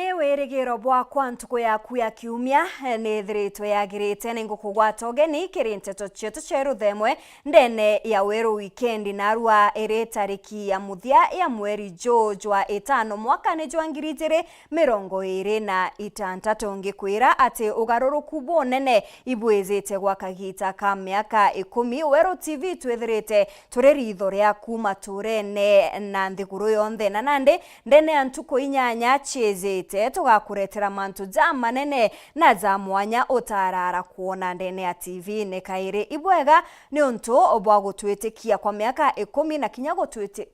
Ni wirigiro bwa kwantuko yaku ya kiumia ni thiritwe yagirite ni ngukugwata ogeni kirinteto chetu cheru themwe ndene ya weru weekend narua iri tariki ya muthia ya mweri jwa 5 mwaka ni jwa 2026 ngikwira ati ugaruruku bonene ibwezete gwa kagita ka miaka 10 weru TV twethirite turi ritho ria kuma turene na nthiguru yonthe na nande ndene antuko inyanya cheze tugakuretera mantu za manene na za mwanya utarara kuona ndene ya TV ne kaire ibwega ni untu obwa gutwetikia kwa miaka 10 na kinya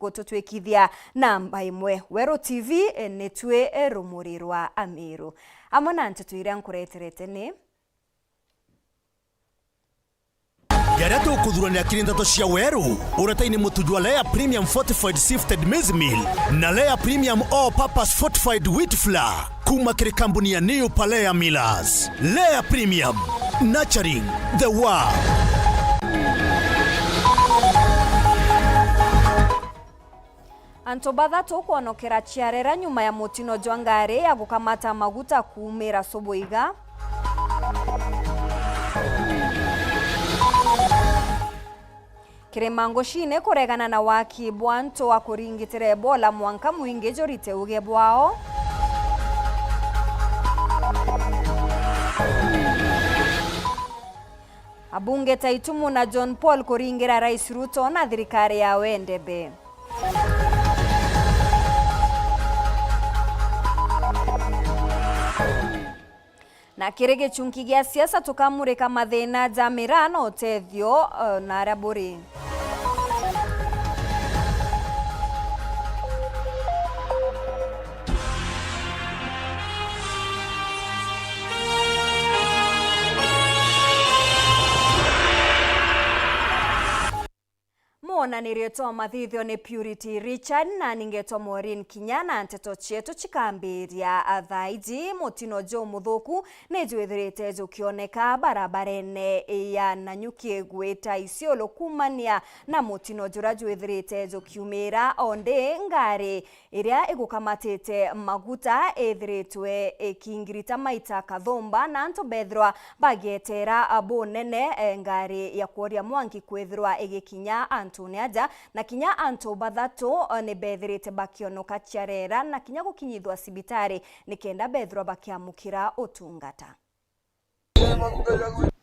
gututwekithia namba imwe weru TV netwe rumuri rwa Amiru amona ntutuire nkureterete ni Yareto kudhurania kirindato cia weru uretaini mutujwa Lea Premium Fortified Sifted Maize Meal na Lea Premium All Purpose Fortified Wheat Flour kuma kiri kampuni ya New Palea Millers. Lea Premium, nurturing the world. Antobadha tukuonokera chiarera nyuma ya mutino jwangare ya gukamata maguta kuumira Soboiga. Kiremango shine kuregana na waki bwanto wa kuringitire Ebola mwanka mwingi jorite uge bwao. Abunge Taitumu na John Paul kuringira Rais Ruto na thirikari ya Wendebe. Na kirege chunki gia siasa tukamureka mathina za mirano utethio na araburi. Mona niriotoa mathithio ni Purity Richard na ningeto Maureen Kinyana nteto chetu chikambiria thaiji mutino jo muthuku ni jwithirite jukioneka barabarene ya Nanyuki gwita Isiolo kumania na mutino jura jwithirite jukiumira onde ngari iria igukamatite maguta ethiritwe ekingirita maita kathomba na anto bethirwa bagetera bonene ngari ya kuoria mwanki kwethirwa egikinya Antonia na kinya anto bathato ne bethirite bakionoka chiarera na kinya gukinyithwa sibitari nikenda bethirwa bakiamukira utungata.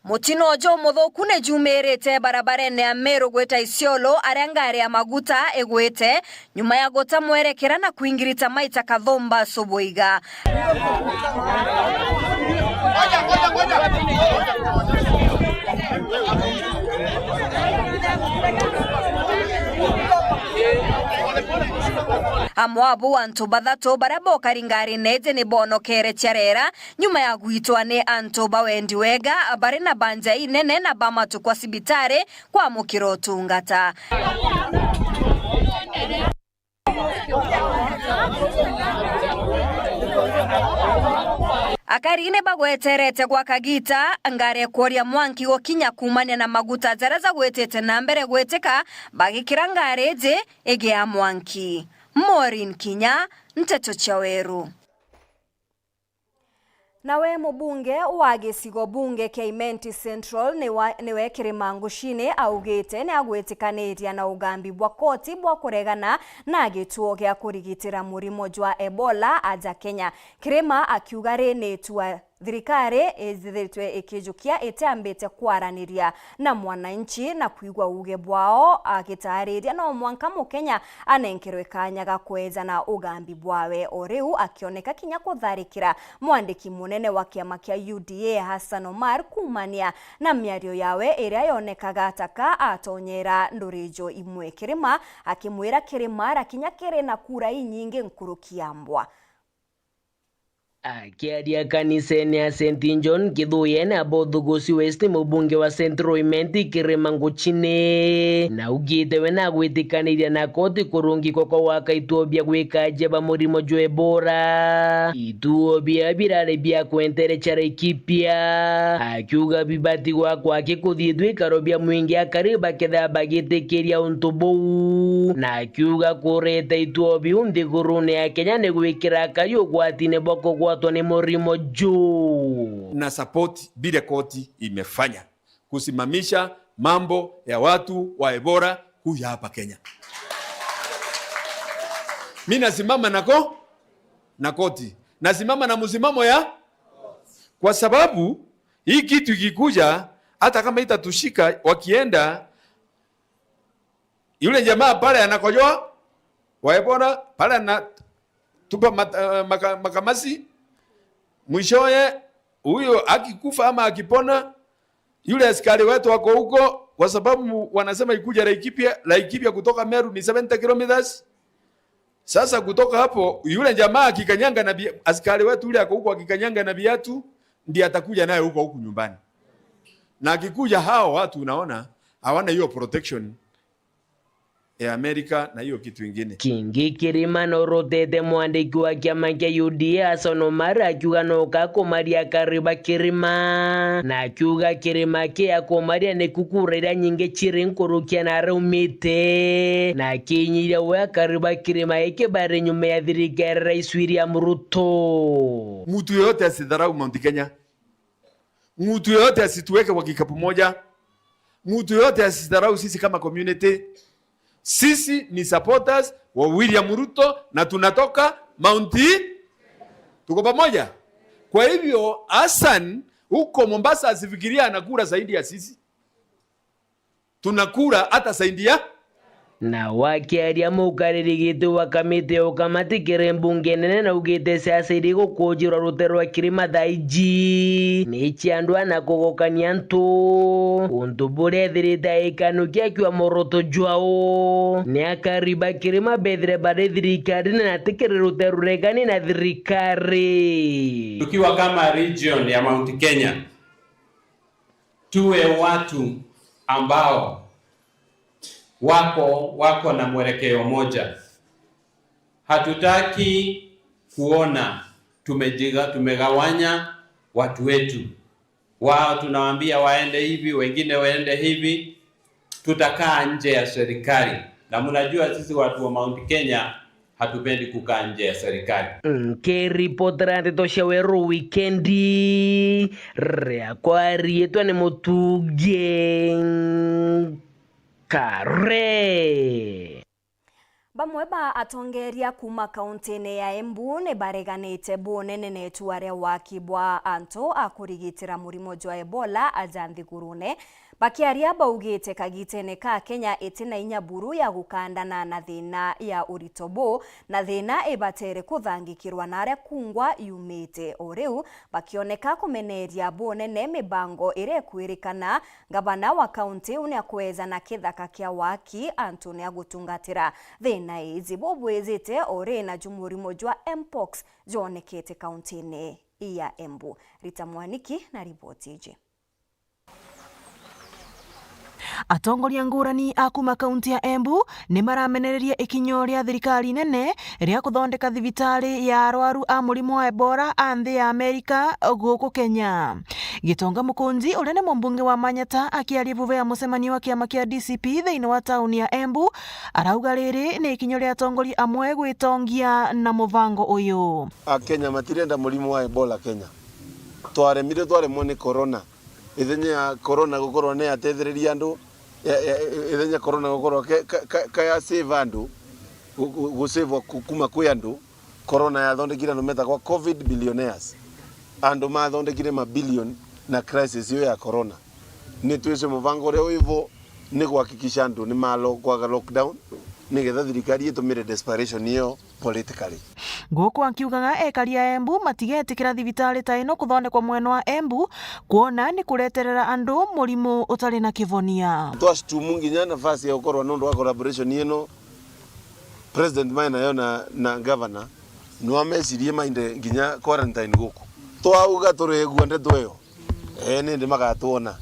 Mutino jo muthuku ne jumerete barabarene ya Meru gweta Isiolo arangari ya maguta egwete nyuma ya gota mwerekera na kuingirita maita kathomba Soboiga. Amwabu anto bathato barabo karingari nete ni bono kere chiarera nyuma ya guitwa ni anto bawendi wega bare na banja inene na bamatu kwa sibitare kwa mukiro tungata. Akarine bagweterete kwa kagita ngare kuoria mwanki gokinya kumania na maguta zaraza gwetete na mbere gweteka bagikira ngare je ege ya mwanki. Maureen Kinya nteto cha weru. Nawe mubunge wa gicigo bunge kia Imenti Central niwe Kiremango shine augite ni agwetikaniria na ugambi bwa koti bwa kuregana na gituo gia kurigitira murimo jwa Ebola aja Kenya. Kirema akiugare netua thirikari ezithiritwe ikijukia itambite kwaraniria na mwananchi na kuigwa uge bwao agitariria no mwanka mukenya anenkerwe kanya ga kweza na ugambi bwawe oriu akioneka kinya kutharikira mwandiki munene wa kiama kia UDA Hassan Omar kumania na miario yawe iria yonekaga ataka atonyera ndurijo imwe. Kirima akimwira Kirima kinya kire na kura nyingi nkurukiambwa. Akiaria kanisani ya St. John Kithuye na Bothugusi West mubunge wa Central Imenti Kirima Nguchine na ugitewe na gwitikaniria na koti kurungikwa kwa waka Ethiopia gwikaja ba murimo jwa Ebola Ethiopia birare bya kwenterechara Laikipia akiuga bibatigwa kwake kuthithwe karobia mwingi akariba ketha bagitekeria untubou na akiuga kureta Ethiopia nthigurune ya Kenya ni gwikira kayo gwatine boko gwatone murimo juu na support bila koti imefanya kusimamisha mambo ya watu wa Ebola kuja hapa Kenya. Mimi nasimama na koti. Nasimama na msimamo ya kwa sababu hii kitu ikikuja hata kama itatushika wakienda yule jamaa pale anakojoa wa Ebola pale na tupa makamasi mwishoye huyo akikufa ama akipona yule askari wetu wako huko kwa sababu wanasema ikuja Laikipia kutoka Meru ni 70 kilometers. Sasa kutoka hapo yule jamaa akikanyanga na askari wetu yule ako huko akikanyanga na viatu ndiye atakuja naye huko nyumbani. Na akikuja hao watu unaona hawana hiyo protection ya Amerika na hiyo kitu ingine. Kingi Kirima norotete mwandiki wa kiama kia UDA Hassan Omar akiuga noka komaria kariba Kirima na akiuga Kirima kia komaria ne kukurira nyinge chiri nkurukia na rumite na akinyira wa kariba Kirima eke bare nyume ya thirikari Rais William Ruto. Mtu yote asidharau Mount Kenya. Mtu yote asituweke kwa kikapu moja. Mtu yote asidharau sisi kama community. Sisi ni supporters wa William Ruto na tunatoka Mount. Tuko pamoja. Kwa hivyo Hassan huko Mombasa asifikiria anakura zaidi ya sisi. Tunakura hata zaidi ya na wakiaria mukaririgitu wa kamite ukamatikire mbunge nene na ugite siasa iri gukujirwa rutero rwa Kirima thaiji ni chiandwa na kugokania ntu untu bure thirita ikanukia kiwa moroto jwao ni akariba Kirima bethire bare thirikari na tikire rutero regani na thirikari. Tukiwa kama region ya Mount Kenya tuwe watu ambao wako na mwelekeo moja. Hatutaki kuona tumegawanya watu wetu. Wao tunawaambia waende hivi, wengine waende hivi. Tutakaa nje ya serikali. Na mnajua sisi watu wa Mount Kenya hatupendi kukaa nje ya serikali. Keripotera tetosha weru weekendi rea kwa rietwa ni mutuge kare. Bamwe ba atongeria kuma kauntini ya Embu ni bareganite bunene netu aria wakibwa anto akurigitira murimo jwa Ebola aja nthigurune bakiaria baugite kagitene ka Kenya itina inyaburu ya gukandana na thina ya uritobo na thina ibatere kuthangikirwa na aria kungwa yumite oriu bakioneka kumeneria bunene mibango ire kwirikana gavana wa kaunti unia kweza na kithaka kia waki Antony agutungatira thina izi bobwezite ore na jumurimo jwa Mpox jonekete kauntini ya Embu. Rita Mwaniki na ripoti ije. Atongoria ngurani akuma kaunti ya Embu ni maramenereria ikinyo ria thirikari nene ria kuthondeka thibitari ya arwaru a murimo wa Ebola anthi ya Amerika guku Kenya. Gitonga Mukunzi urene mumbunge wa Manyata akiaria vuve ya mucemanio wa kiama kia DCP thiini wa tauni ya Embu arauga riri ni ikinyo ria atongoria amwe gwitongia na muvango uyu. Kenya matirenda murimo wa Ebola Kenya. Twaremwo ni corona. Ithenya corona gukorwo ne atethereria andu ithenya corona gukorwo kaya save andu gusave kuma kwi andu corona yathondekire no meta kwa covid billionaires andu mathondekire mabilion na crisis yo ya corona ni twese muvango rio ivo ni kuhakikisha andu ni kwaga lockdown nigetha thirikari itumire desperation iyo politically. Guku akiugaga ekari ya Embu matigetikira thibitari ta ino kuthondekwa mwena wa Embu kuona ni kureterera andu murimu utari na kivonia. Twashtumu nginya nafasi ya ukorwa nundu wa collaboration ino President Maina yo na governor no mecirie mainde nginya quarantine guku twauga turegua ndetweyo ninde magatuona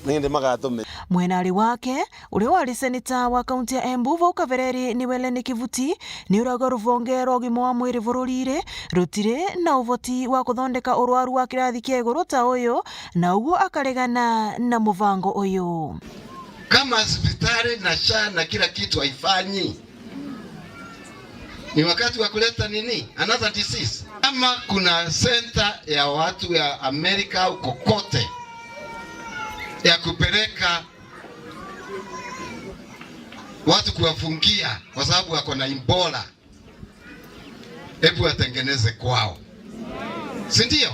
ninde magatume. Mwenari wake uri wari seneta wa kaunti ya Embu vau kavereri ni Weleni Kivuti ni uraga ruvonge rwa ugima wa mwiri bururi rutire na uvoti wa kuthondeka urwaru wa kirathi kia iguru ta uyu na uguo akaregana na muvango uyu. Kama hospitali na SHA na kila kitu haifanyi, ni wakati wa kuleta nini? Another disease. Kama kuna center ya watu ya Amerika au kokote ya kupeleka watu kuwafungia kwa sababu wako na Ebola, hebu watengeneze kwao, si ndio?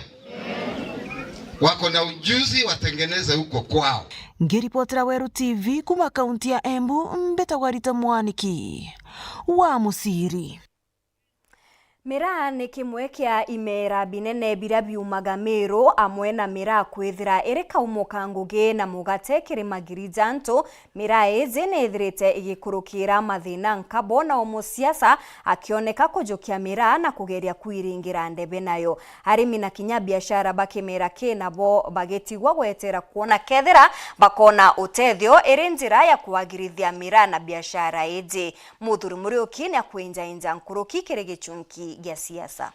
Wako na ujuzi, watengeneze huko kwao. Ngiripotera Weru TV kuma kaunti ya Embu, Mbetagwarita Mwaniki wa Musiri. Miraa ni kimwe kia imera binene bira biumaga Meru amwe na miraa kwithira iri kaumoka ngugi na mugate kirima Girijanto. Miraa ezi nethirite igikurukira mathina nkabo na omusiasa akioneka kujukia miraa na kugeria kuiringira ndebe nayo. Arimi na kinya biashara bakimera kinabo bagetigwa gwetera kuona kethira bakona utethio iri njira ya kuagirithia miraa na biashara ezi. Muthuri Muriuki ni akwenja nkuruki kiri gichunki gya siasa.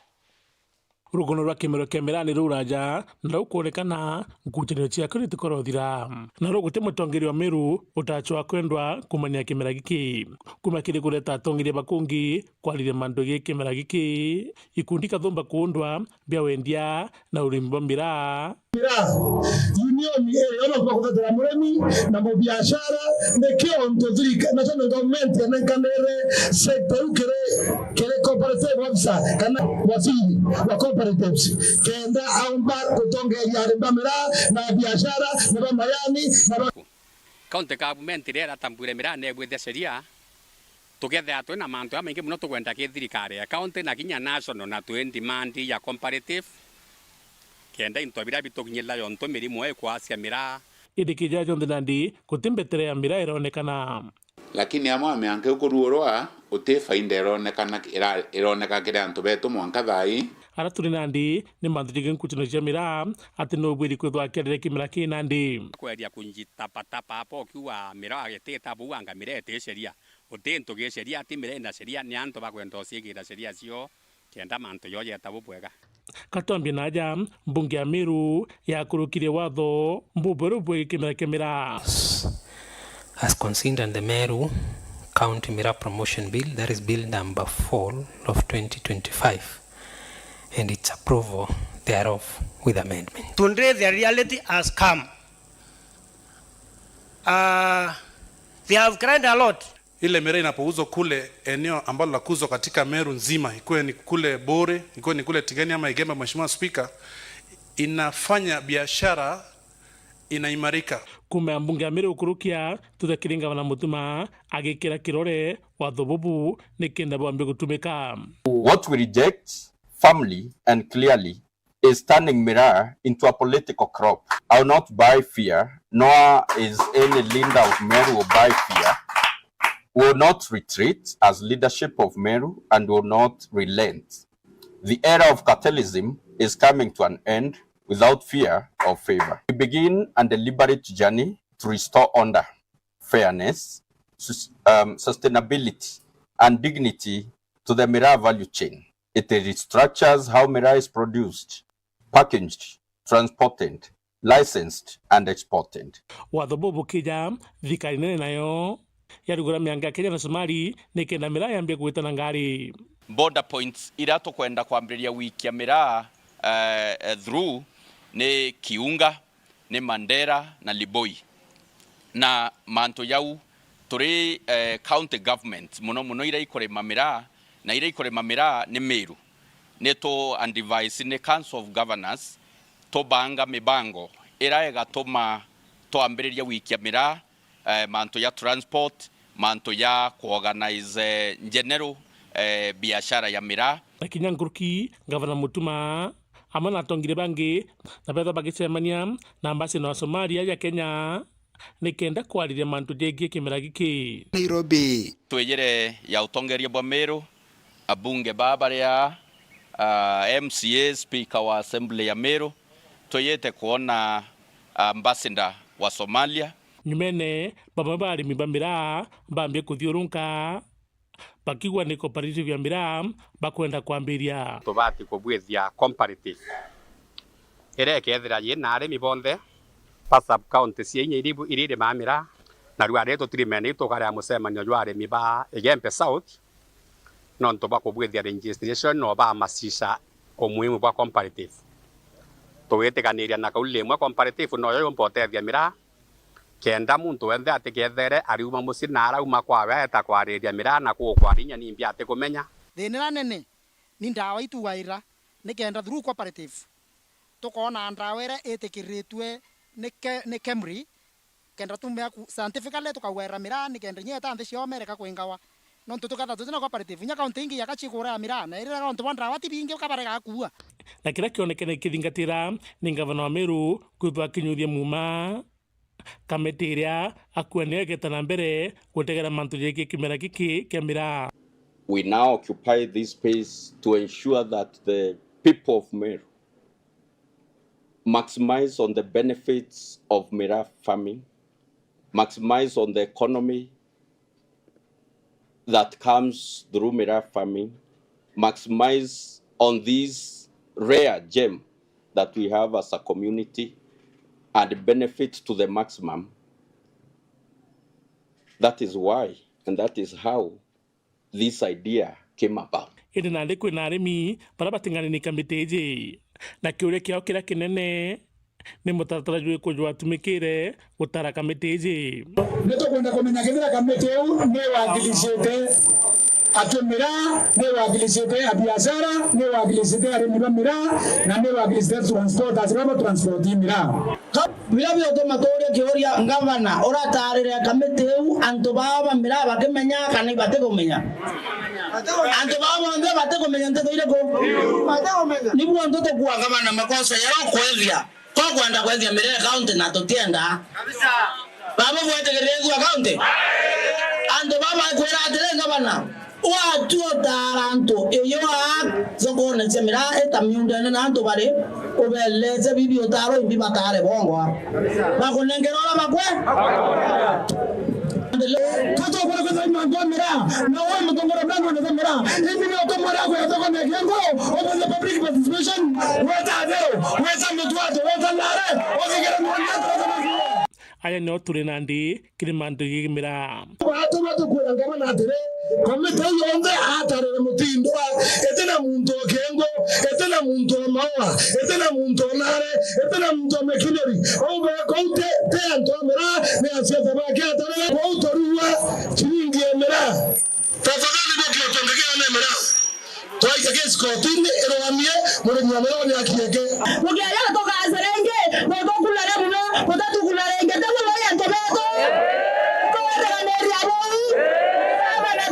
Rugono rwa kimero kia miraa ni ruraja na rukuonekana ngucanio cia kũrĩtũka rothira na rũgũte mũtongeri wa Meru utachwa kwendwa kumania kimera giki kuma kiri kureta atongeria bakungi kwariria mandu gi kimera giki ikundi kathumba kuundwa bia wendia na urimbo miraa union yana kwa kutera muremi na biashara nekio ntozirika national government yanenkanere sector kere cooperative officer kana wasiri wa cooperatives kenda aumba kutongeria miraa na biashara na mayani na county government rera tambure miraa ne gwethe sheria together atwe na mantu amaingi muno tugwenda ki thirikari ya county na kinya national na tu demand ya comparative kenda into bira bitokinyela yonto mirimo ekwa cia miraa idikija jonde nandi kutimbetere ya miraa ironekana lakini amwe ameanke ukuruorwa utefainde ironeka kira antu betu mwanka thai araturi nandi ni manthige nkuchino cia miraa ati no bwiri kwithwa kerere kimera ki nandi kweria kunjita patapa hapo kiwa miraa agiteta buanga miraa ete sheria utintu ge sheria ati miraa na sheria ni antu bakwenda usigira sheria cio kenda mantu yo yeta bubwega. Katombi naja mbunge ya Meru ya kurukire watho mbubero bwe kimera as considered the Meru County Miraa Promotion Bill, that is Bill number 4 of 2025, and its approval thereof with amendment. Today the reality has come. They have cried a lot. Ile miraa inapouzwa kule eneo ambalo la kuuzwa katika Meru nzima, ikuwe ni kule Bore, ikuwe ni kule Tigani ama Igembe, Mheshimiwa Speaker, inafanya biashara inaimarika. Kume mbunge ya Meru ukurukia tutakiringa na mutuma agikira kirore watho bubu nikenda bwambe gutumika. What we reject firmly and clearly is turning miraa into a political crop. I will not buy fear, nor is any leader of Meru will buy fear. We will not retreat as leadership of Meru and will not relent. The era of cartelism is coming to an end without fear or favor. We begin a deliberate journey to restore order, fairness, sustainability, and dignity to the miraa value chain. It restructures how miraa is produced, packaged, transported, licensed, and exported. Watho bubu kija thikari nene nayo yarugura mianga Kenya na Somali nikenda miraa yambie gwitana ngari. Border points irato kwenda kwambiria wiki ya miraa through ni Kiunga, ni Mandera na Liboi. Na manto yau turi county government muno ira ikorema miraa na ira ikorema miraa ni Meru. Neto and device ni Council of Governors to banga mibango ira egatoma to ambiriria wiki ya miraa manto ya transport, manto ya kuorganize general biashara ya miraa. Lakini nkuruki gavana mutuma amana atongire bangi na betha bagicemania na ambassador wa Somalia ya Kenya nikenda kwariria mantu jegie kimera giki. Nairobi twegere ya utongeria bwa Meru abunge baba ya MCA speaker wa assembly ya Meru toyete kuona ambassador wa Somalia nyumene baba bari mibambira bambye kuthiurunka bakigwa ni cooperative ya Miraa bakwenda kwambiria tubati kubwithia comparative irekethira yina arimi bonthe pa sub county cienye irire ma Miraa na rware tutirime tukare mucemanio jwa arimi ba Igembe South no ntoba kubwithia registration no ba masisa umuhimu bwa comparative tuwitiganiria na kauli mwa comparative no yo mpotethia Miraa kenda muntu wenthe atikethere ariuma muci na arauma kwawe eta kwariria Miraa na kukwarinya nimbi ati kumenya thina nene ni ndawa ituwaira ni kenda through cooperative tukona ndawa ira itikiritwe ni KEMRI kenda tumia scientifically tukawera Miraa ni kenda nyeta nthi cia America kwingawa no tutukatha tutina cooperative nya kaunti ingi yakachikura Miraa na ira kaunti bondra wati bingi ukabarega kuwa na kira kionekene kithingatira ni gavana wa Meru kwithwa kinyuthia muma kamiti iria akuenegeta na mbere gutegera mantu yake kimera giki kia Miraa. We now occupy this space to ensure that the people of Meru maximize on the benefits of Miraa farming, maximize on the economy that comes through Miraa farming, maximize on this rare gem that we have as a community and benefit to the maximum. That is why and that is how this idea came about. Indi nandi kwina arimi bara batingani ni kamiteji na kiuria kiao kira kinene ni mutaratara jwe kujwa atumikire gutara kamiteji neto kwenda kumenya kithira kamiteu ni wagilishite Miraa ni wagilishite biashara ni wagilishite arimi ba Miraa na ni wagilishite transport asirama transport Miraa bila vyo tomatoria kioria ngavana oratarire kamiteu antu baba Miraa bakimenya kana bate kumenya antu baba ndo bate kumenya nteto ile ko bate kumenya ni bwo ndoto kwa gavana makosa yao kwethia kwa kwenda kwethia Miraa county na totienda kabisa baba bwetegerezwa county antu baba kwera atire gavana watu taranto iyo zokone Miraa etamiundene na antu bari ubeleze bibi otaro imbi batare bongo bakunengerola bakwe kato kwa kwa imangwa Miraa na wewe mtongora blango na Miraa hivi ni otomora kwa yatoko na kengo open the public participation weta deo weta mtwato weta lare ozigera mwanzo aya no turi nandi kirimandu gi Miraa watu kwa ngama na tere komite yonde atare mutindwa etena muntu kengo etena muntu mawa etena muntu nare etena muntu mekineri obe konte te anto Miraa ne asiata bake atare kwa utorua chiringi ya Miraa tafadhali ndio tongekea na Miraa toaika kesi kotini eroamie mure nyamero ni akieke mugiaya toka azarenge bodo kulare muno bodo kulare ngete muno ya tobeto ko wetera neria bo abana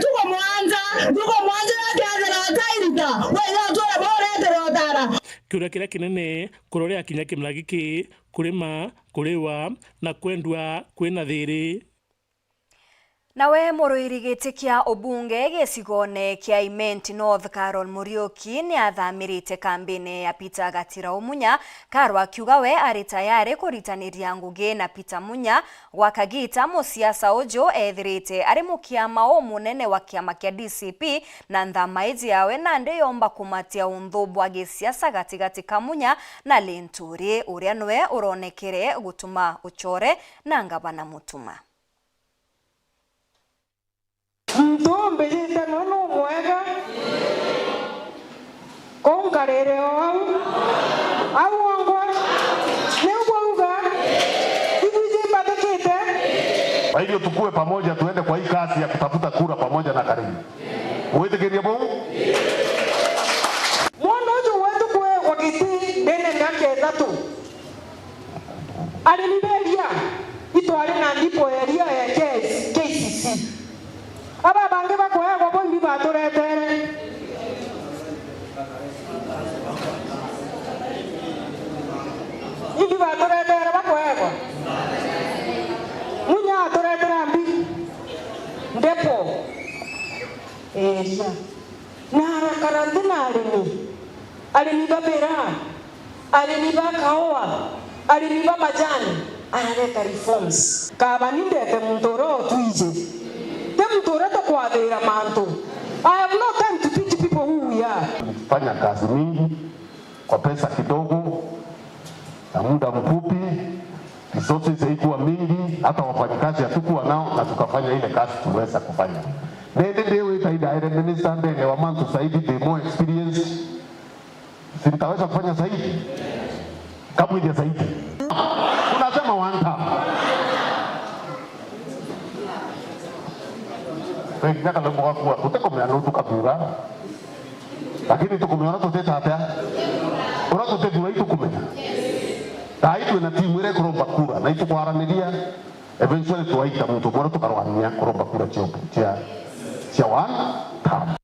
tuko mwanza akianza tairita wewe toa bora terotara kiuria kiria kinene kuroria kinya kimera giki kurima kuriwa na kwendwa kwina thiri nawe muruiri giti kia obunge gicigone kia Imenti North Carol Muriuki ni athamirite kambini ya Peter Gatira Munya Karwa akiuga we ari tayari kuritaniria ngugi na Peter Munya wa Kagita musiasa ujo ethirite ari mukiama o munene wa kiama kia DCP na nthamaiji yawe na ndiyomba kumatia unthubu wa gisiasa gatigati ka Munya na Linturi uria nwe uronekere gutuma uchore na ngabana mutuma Mtumbi yite nunu mwega kongarere au ongwa ni uonga hivi batakete. Kwa hivyo tukue pamoja, tuende kwa hii kazi ya kutafuta kura pamoja na Karimu. Uwetekeria bongo mwana uju wetu kwe wakiti dene ngake tatu alinibelia itwale na ndipo area ya KCC aba bange bakoya gobo imbi baturetere imbi baturetere bakoya go Munya aturetere ambi ndepo area na harakarandina arimi babera, arimi bakaoa, arimi babajani, arareta reforms. Kabaninde te mundoro tuije. Te mundoro to kuadera manto. I have no time to teach people who we are. Fanya kazi mingi kwa pesa kidogo na muda mfupi, resources haikuwa mingi, hata wafanyakazi hatukuwa nao, na tukafanya ile kazi tuweza kufanya. Ndio itaida ile minister ndene wa mantu zaidi, the more experience sitaweza kufanya zaidi kama ile zaidi. Tunasema one time. Pengine kama kwa utakomea nusu kabura. Lakini tukumea tuteta hapa. Ora tutegura itukumea. Taitu na timu ile kuromba kura na itukwaraniria eventually tuwaita mtu bora tukarwania kuromba kura cha one time.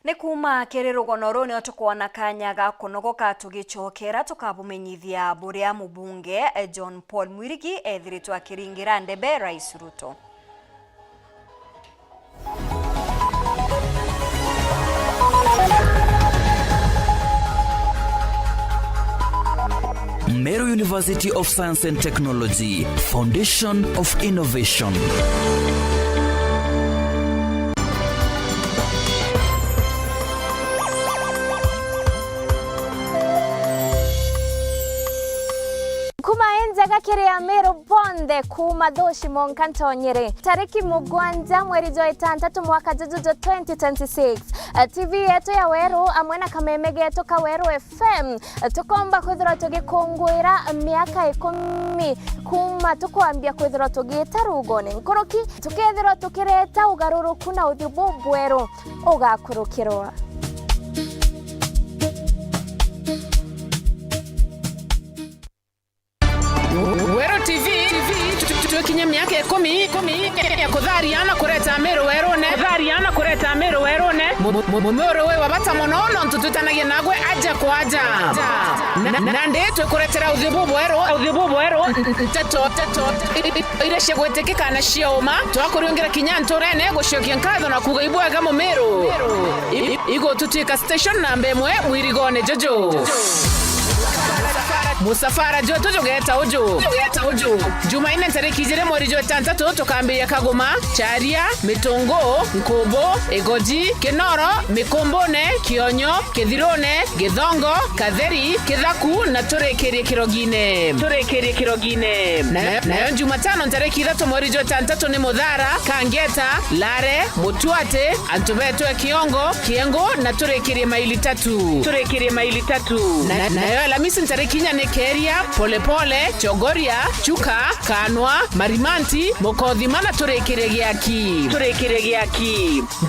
Nĩ kuma kĩrĩrũgano rũu nĩo tũkona kanya ga kũnogoka tũgĩcokera tũkabũmenyithia mbũrĩa mũbunge John Paul Mwirigi ethiritwo akĩringĩra ndebe Rais Ruto. Meru University of Science and Technology, Foundation of Innovation. Kumaenzaga kiria Meru bonde kuma doshi monkanto Nyeri tariki mugwanja mweri jo 6 mwaka juju 2026 TV yetu ya Weru amwe na kameme getu ka Weru FM tukomba kwithira tugikungwira miaka 10 kuma tukwambia kwithira tugita rugone nkoroki tukethira tukireta ugaruruku na uthibu bweru ugakurukirwa. Weru TV tukinya miaka 10 ya kuthariana kureta Meru werone mumero we wabata monono ntututanagia nagwe aja kwa aja na ndetwe kuretera uthibu bweru teto ire shegwetekeka na shioma twakuriongera kinyantorene gushokia nkatho na kugaibwaga mu Meru igo tutika station namba 1 mwirigone jojo musafara jo tugeta uju Jumaine tariki 6 mweri jo 6 tukambia Kagoma, Charia, Mitongo, Nkobo, Egoji, Kenoro, Mikombone, Kionyo, Kethirone, Githongo, Katheri, Kithaku na turekerie Kirogine. Na Jumatano tariki 3 mweri jo 6 ni Muthara, Kangeta, Lare, Mutuate, Antubetwe Kiongo, Kiengo na turekerie maili 3. Na Alhamisi tariki 4 Keria, Polepole, Chogoria, Chuka, Kanwa, Marimanti, Mokothi mana turekerie giaki.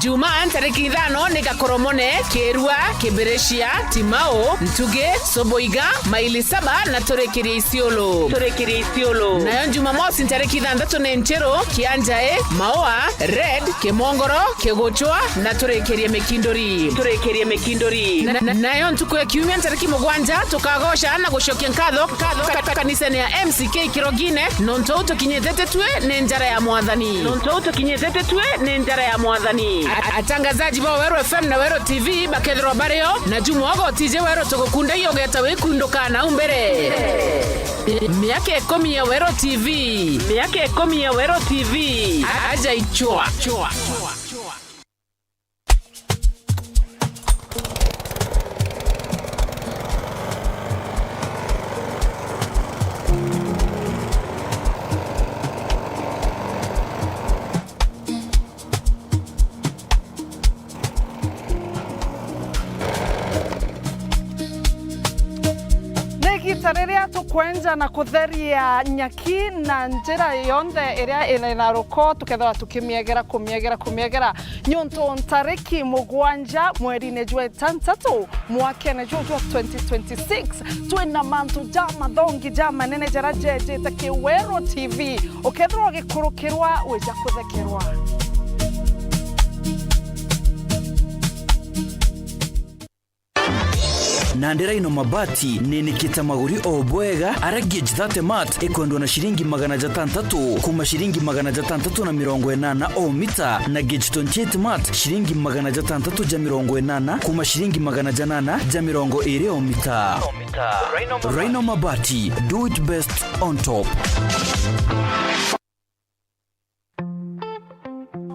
Jumaa tariki 5 ni Gakoromone, Kerua, Kibereshia, Timao, Ntuge, Soboiga, maili 7 na turekerie Isiolo. Na Jumamosi tariki 6 ni Nchero, Kianjae, Maoa, Red, Kemongoro, Kegochwa na turekerie Mekindori. Na ntuku ya kiumia tariki 7 tukagosha na gushokia nkatho kanisa ya MCK Kirogine nonto utokinyethete twe ne njara ya mwathani atangazaji ba Weru FM na Weru TV bakethro bareo na jumuogo tije Weru tugukunda iyo geta wikunduka na umbere miaka 10 ya Weru TV aja ichwa. Riria tukwenja na kutheria nyaki na njira yonde iria ina ruko tukethwa tukimiegera nyonto tariki mugwanja mweri ne jwe 6 mwaka ne jwe 2026 twina mantu jama thongi jama nene jara jeje take Weru TV ukethwa gikurukirwa weja kuthekerwa. na Rhino Mabati ni kitamaguri obwega ara gauge 30 mat ekwendwa na shilingi 600 kuma shilingi 680 o mita na gauge 28 mat shilingi 680 kuma shilingi 820 o mita. Rhino Mabati, do it best on top.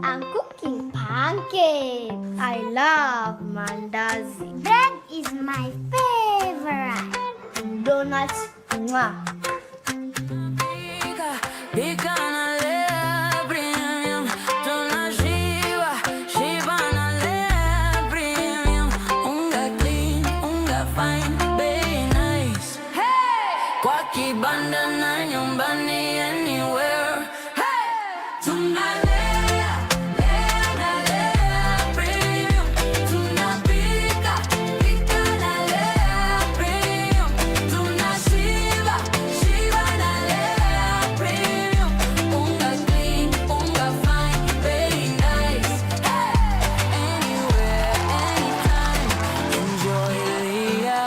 I'm cooking pancakes. I love mandazi. Bread is my favorite. Donuts, mwah. Bandana nyumbani anywhere. Hey! Premium. Tunapika na lea premium. Tunashiba na lea premium. Unga clean, unga fine, very nice. Hey! Anywhere, anytime. Enjoy Lea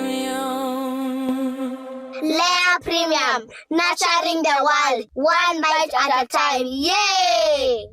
Premium. Lea Premium, nurturing the world, one bite at a time. Yay!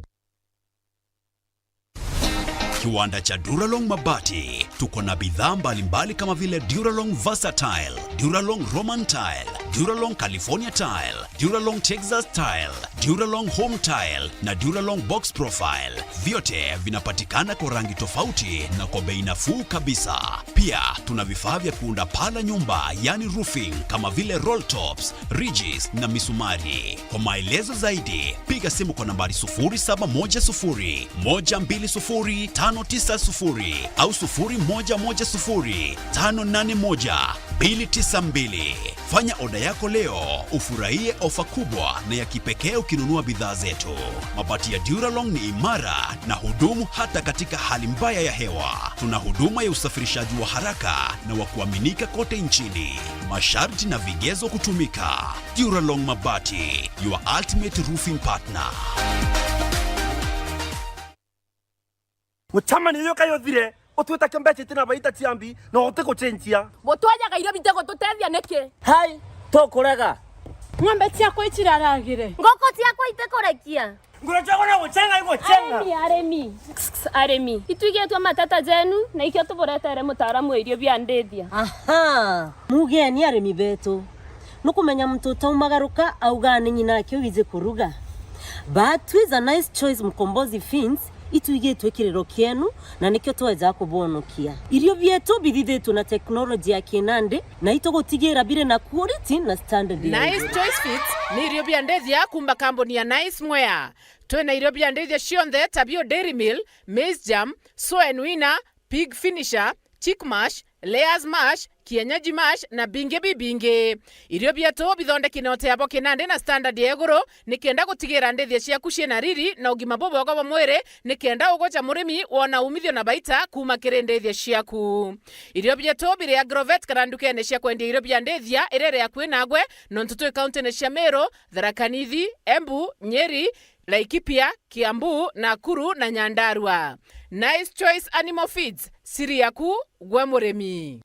Kiwanda cha Duralong Mabati tuko na bidhaa mbalimbali kama vile Duralong Versatile, Duralong Roman Tile, Duralong California Tile, Duralong Texas Tile, Duralong Home Tile na Duralong Box Profile. Vyote vinapatikana kwa rangi tofauti na kwa bei nafuu kabisa. Pia tuna vifaa vya kuunda pala nyumba, yani roofing, kama vile roll tops, ridges na misumari. Kwa maelezo zaidi, piga simu kwa nambari 0710 120 590 au 0110 581 292. Fanya oda yako leo, ufurahie ofa kubwa na ya kipekee ukinunua bidhaa zetu. Mabati ya Duralong ni imara na hudumu hata katika hali mbaya ya hewa. Tuna huduma ya usafirishaji wa haraka na wa kuaminika kote nchini. Masharti na vigezo kutumika. Duralong Mabati, your ultimate roofing partner. Mutamani yoka yothire otweta kembeche tina baita tiambi no oteko chenjia botwajaga irio bitego tutethia niki hai tokoraga ng'ombe ciako iciraragire ngoko ciako itekorekia ngurachago na guchenga iguchenga aremi ituigetwa matata jenu na ikio tuboretere mutaaramu wa irio bia ndethia. Aha, mugeni aremi betu nukumenya mtoto umagaruka augane nyina kyo wize kuruga but with a nice choice mkombozi fins ituigetwe kirero kienu na nikyo tweza kubonokia irio bietu bithithetwo na teknoloji ya kinande na itogotigira bire na quality na standard. Nice Choice Fits ni irio bia ndethia kumba kamboni ya Nice Mwea. Twena irio bia ndethia cionthe tabio Dairy Mill, Maize Jam, Soy Winner, Pig Finisher, Chick Mash, Layers Mash, Kienyeji Mash na binge bibinge. Irio bietu bithondeki note abo kinande na standard ya iguru nikenda gutigira ndethia ciaku ciena riri na ugima bobogo wa mwire nikenda ugocha murimi wona umithio na baita kuma kiri ndethia ciaku. Irio bietu bire Agrovet karandukene cia kwendia irio bia ndethia irere ya kwinagwe nontutu county ne cia Meru, Tharaka Nithi, Embu, Nyeri, Laikipia, Kiambu, Nakuru na Nyandarua. Nice Choice Animal Feeds, siri yaku gwe murimi.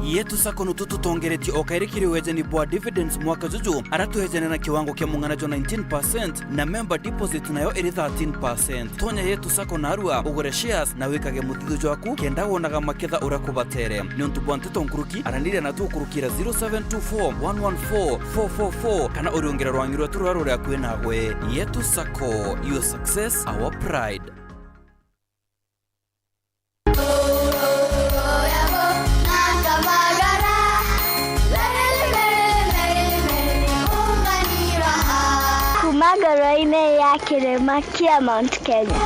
yetu sako nututu tongereti okairikiri wejeni bwa dividends mwaka juju aratuhejene na kiwango kia munganajo 19% na member deposit nayo iri 13%. Tonya yetu sako narua ugure shares na wikage muthido jwaku kenda wonaga maketha urakubatere niontu bwanteto nkuruki aranire na tukurukira 0724114444 kana uriongera rwangirwa turarore akwena gwe yetu sako, your success our pride. ngoro-inĩ ya kĩrĩma kĩa Mount Kenya.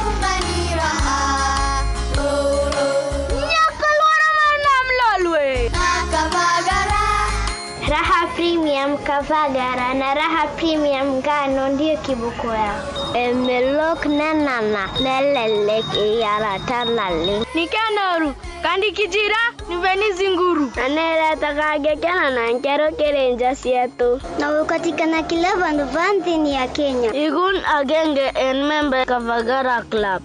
Raha Premium Kavagara na Raha Premium Ngano ndio kiboko yao. Emelok na nana lelelek yara talali. Nikanoru kandi kijira niveni zinguru. Anela takage kana na nkero kerenja sietu. Na ukatikana kila vanti ya Kenya. Igun agenge en member Kavagara Club.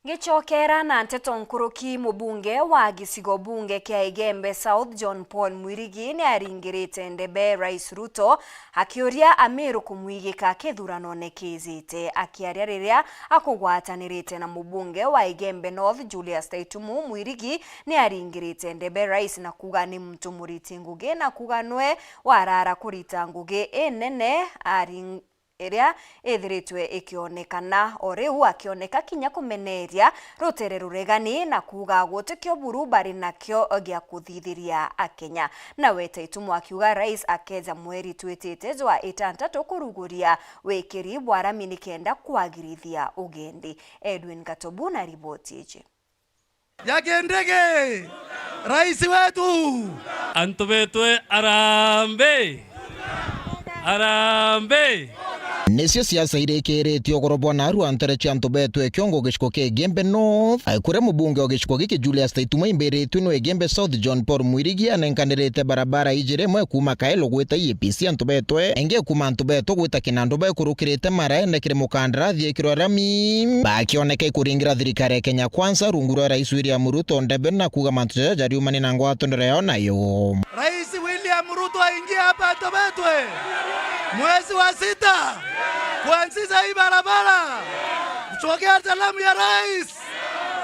Gichokera na Nteto Nkuruki mubunge wa gisigo bunge kia Igembe South John Paul Mwirigi ni aringirite ndebe Rais Ruto akioria Amiru kumwigika kithurano nekizite akiaria riria akugwatanirite na mubunge wa Igembe North Julius Taitumu. Mwirigi ni aringirite ndebe Rais na kuga ni mtu muriti nguge na kuganwe warara kurita nguge enene iria ethiritwe ikionekana oriu akioneka kinya kumeneria rutere ruregani na kuga gutikio buru bari nakio gia kuthithiria akenya. Na Taitumu akiuga Rais akeza mweri twetete jwa 6 kuruguria wekiri bwarami nikenda kuagirithia ugendi. Edwin Katobu na ripoti hii. Yagendege Rais wetu antu betwe arambe arambe Nesio siasa irekeretio gorobwa na aru antere chanto betwe kiongo gishiko ke Igembe North aikure mubunge wa gishiko giki Julius Taitumu imbere tuno Igembe South John Paul Mwirigi anenkanderete barabara ijire mwe kuma kaelo gweta EPC anto betwe enge kuma anto beto gweta kinando be kurukirete maraene kire mukandarathi ekiro rami bakioneke kuringira thirikari ya Kenya Kwanza rungura Rais William Ruto ndebe na kuga mantu jari umani na ngwatondera yao nayo. Rais William Ruto aingia hapa anto betwe mwezi wa 6 kuanzisha hii barabara kuchokea salamu ya Rais.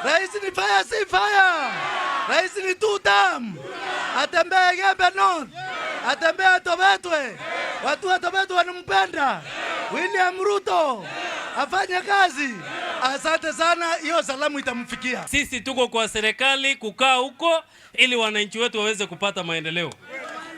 Rais ni fire si fire. Rais ni tutam. Atembea Igembe North. Atembea Tobetwe. Watu wa Tobetwe wanampenda. William Ruto afanye kazi. Asante sana, hiyo salamu itamfikia. Sisi tuko kwa serikali kukaa huko ili wananchi wetu waweze kupata maendeleo.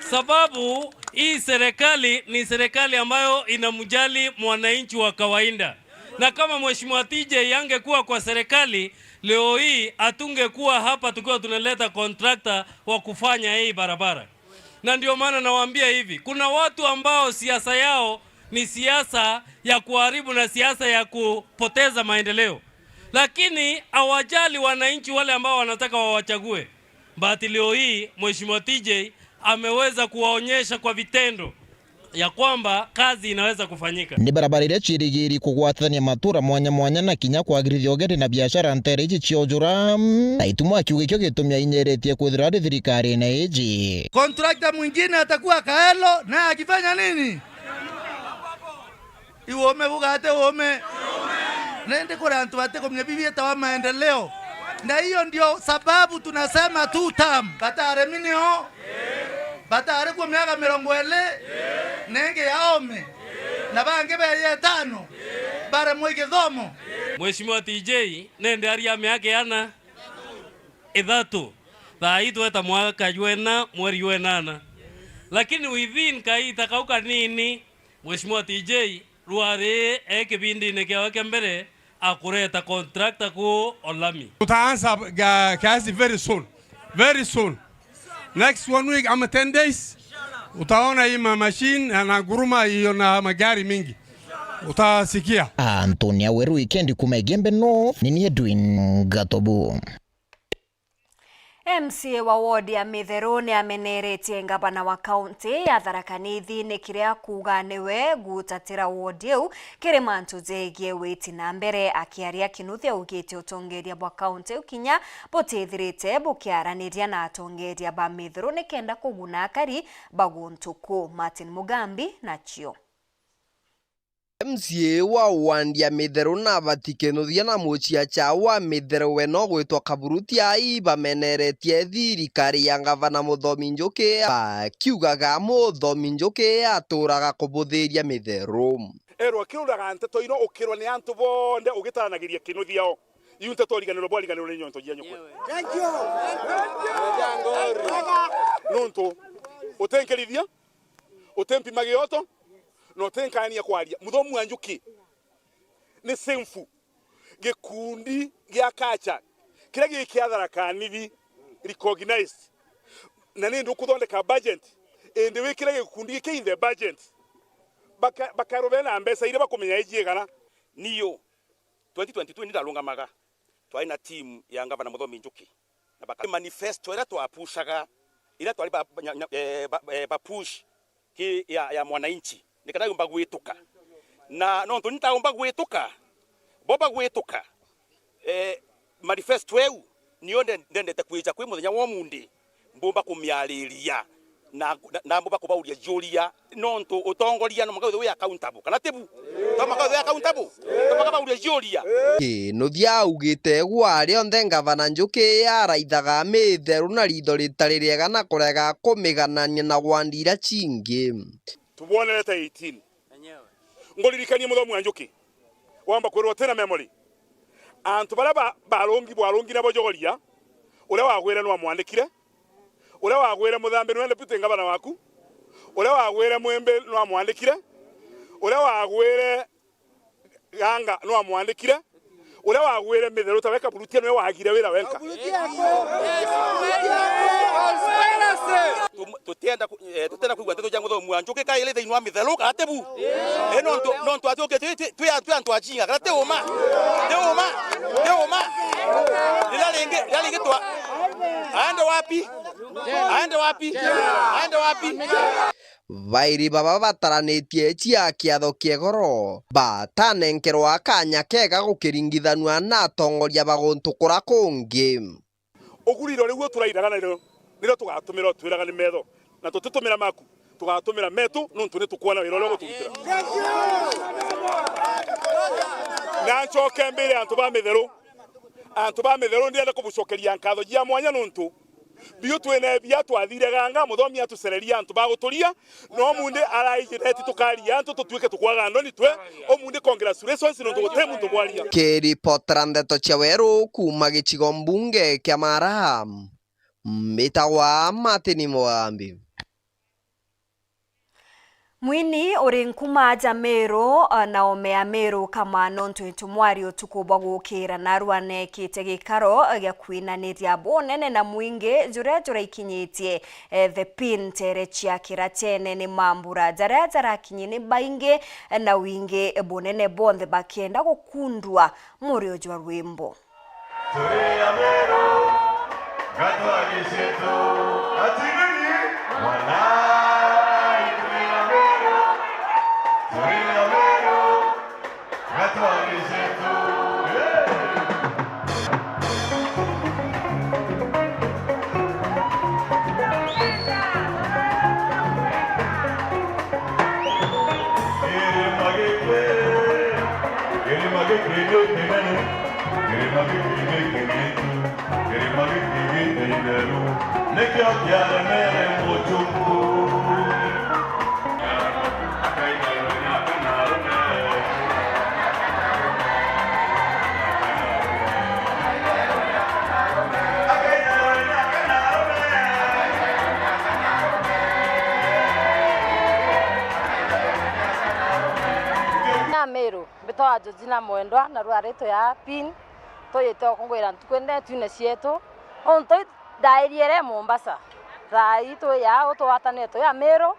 Sababu hii serikali ni serikali ambayo inamjali mwananchi wa kawaida. Na kama Mheshimiwa TJ yangekuwa kwa serikali, leo hii atungekuwa hapa tukiwa tunaleta contractor wa kufanya hii barabara. Na ndio maana nawaambia hivi, kuna watu ambao siasa yao ni siasa ya kuharibu na siasa ya kupoteza maendeleo. Lakini hawajali wananchi wale ambao wanataka wawachague. Bahati leo hii Mheshimiwa TJ ameweza kuwaonyesha kwa vitendo ya kwamba kazi inaweza kufanyika. Ni barabara ile chirigiri kugwatania matura mwanya mwanya na kinya kwagirithia ugeni na biashara ntere ichi chiojura. Taitumu akiuga ikyo gitumia inyeretie kuthira thirikari na iji. Contractor mwingine atakuwa Kaelo na akifanya nini? Iwome bugate wome. Nende kwa antu bate kwa bibi wa maendeleo. Na hiyo ndio sababu tunasema two term. Batare minio. Batare kwa miaka 20 nenge yaome. Na bange beye 5. Bare mwike thomo. Mheshimiwa TJ nende aria miaka yana 3. Thaitu eta mwaka yuena mweri yuenana. Lakini within kaita kauka nini Mheshimiwa TJ ruare ekibindi nekiaweke mbere akureta contractor ku Olami. Tutaanza kazi very soon. Very soon. Next 1 week ama 10 days. Utaona hii machine na guruma hiyo na magari mingi. Utasikia. Antonia Weru weekend kuma Igembe North ni Edwin Gatobu. MCA wa ward ya Mitheroni ameneretie ngavana wa kaunti ya Tharaka Nithi nikiria kuga niwe gutatira ward eu kiri mantu zegie witi na mbere akiaria kinuthia ugite utongeria bwa kaunti ukinya botethirite bukiaraniria na atongeria ba Mitheroni kenda kuguna akari baguntuku. Martin Mugambi na Chio. MCA wa Wandia Mithero na batikenothia na mucia cha wa Mithero we no gwitwa Kaburuti ai bameneretie thirikari ya gavana Muthomi Njuki bakiugaga Muthomi Njuki aturaga kubuthiria Mithero erwa kiruraga nteto ino ukirwa ni antu bonde ugitaranagiria kinuthiao iu nteto riganiro bwariganiro ni nyonto jia nyukwe. Thank you nuntu utenkerithia utempi magioto no tenkania kwaria Muthomi wa Njuki ni senfu gikundi gya kacha kira gikiathara kanithi recognized na ni ndukuthondeka budget ende wikira gikundi ki in the budget bakarobena mbesa ile bakumenya ejigana niyo 2022 ndalungamaga twaina team ya gavana Muthomi Njuki na baka manifesto ira twapushaga ira twali ba push ki ya mwananchi nikadayumba gwituka na no ntunitaumba gwituka boba gwituka manifesto eu niyo ndendete kwija kwi muthenya wa mundi mbumba kumyaliria na mbumba kubauria juria no ntu utongoria no magauthe we accountable kana tibu to magauthe accountable to magabauria juria nuthia augite gwari onthe gavana Njuki araithaga Mithero na ritho ritari riega na kurega kumiganania na gwandira chingi tubonete 18 ngoririkanie Muthomi wa Njuki wamba kwirwo tena memory antu bara balongi na bojogoria ule wagwire no amwandikire ule wagwire muthambe no deputy gavana waku ule wagwire mwembe no amwandikire ule wagwire ganga no amwandikire ule wagwire Mithero taweka Burutia no wagire wira wenka tutenda kuigwa nteto ja Muthomi wa Njuki kai ile thini wa Mithero katebu no ntu atuke tu antu achinga kate uma lila linge twa aende wapi vairi baba bataranitie chia kiatho kiegoro batanenkerwa akanya kega gukiringithanwa na atongoria baguntukura kungi oguriro riu turairaga niro tugatumira twiraga ni metho na tututumira maku tugatumira metu nuntu ni tukuona wiro lego tutira na nchoke mbere antu ba Mithero ndienda kubucokeria nkatho jia mwanya nuntu biyo twene bia twathire ganga Muthomi atucereria antu baguturia no munde araigire tukari antu tutwike tukwaga ndo ni twe o munde congratulations nuntu guthe muntu bwaria kiripotera ndeto cia weru kuma gicigo mbunge kia Mara mitagwa Martin Mwambi. Mwini uri nkuma ja Meru na omea Meru kama nontu itumwari utukubwa gukira na ruane kite gikaro gya kwinaniria bonene na mwingi jure ikinyitie the pin tere chia kiratene ni mambura jara kinyini baingi na wingi bonene bonde bakenda gukundwa muri ojwa rwimbo Turia Meru gatwa gisetu atigini mwana Meru bitoa Georgina Mwendwa na rwareto ya pin toyete okongwira ntukwende twine cietu onto dairiere Mombasa thaito ya otwatane to ya Meru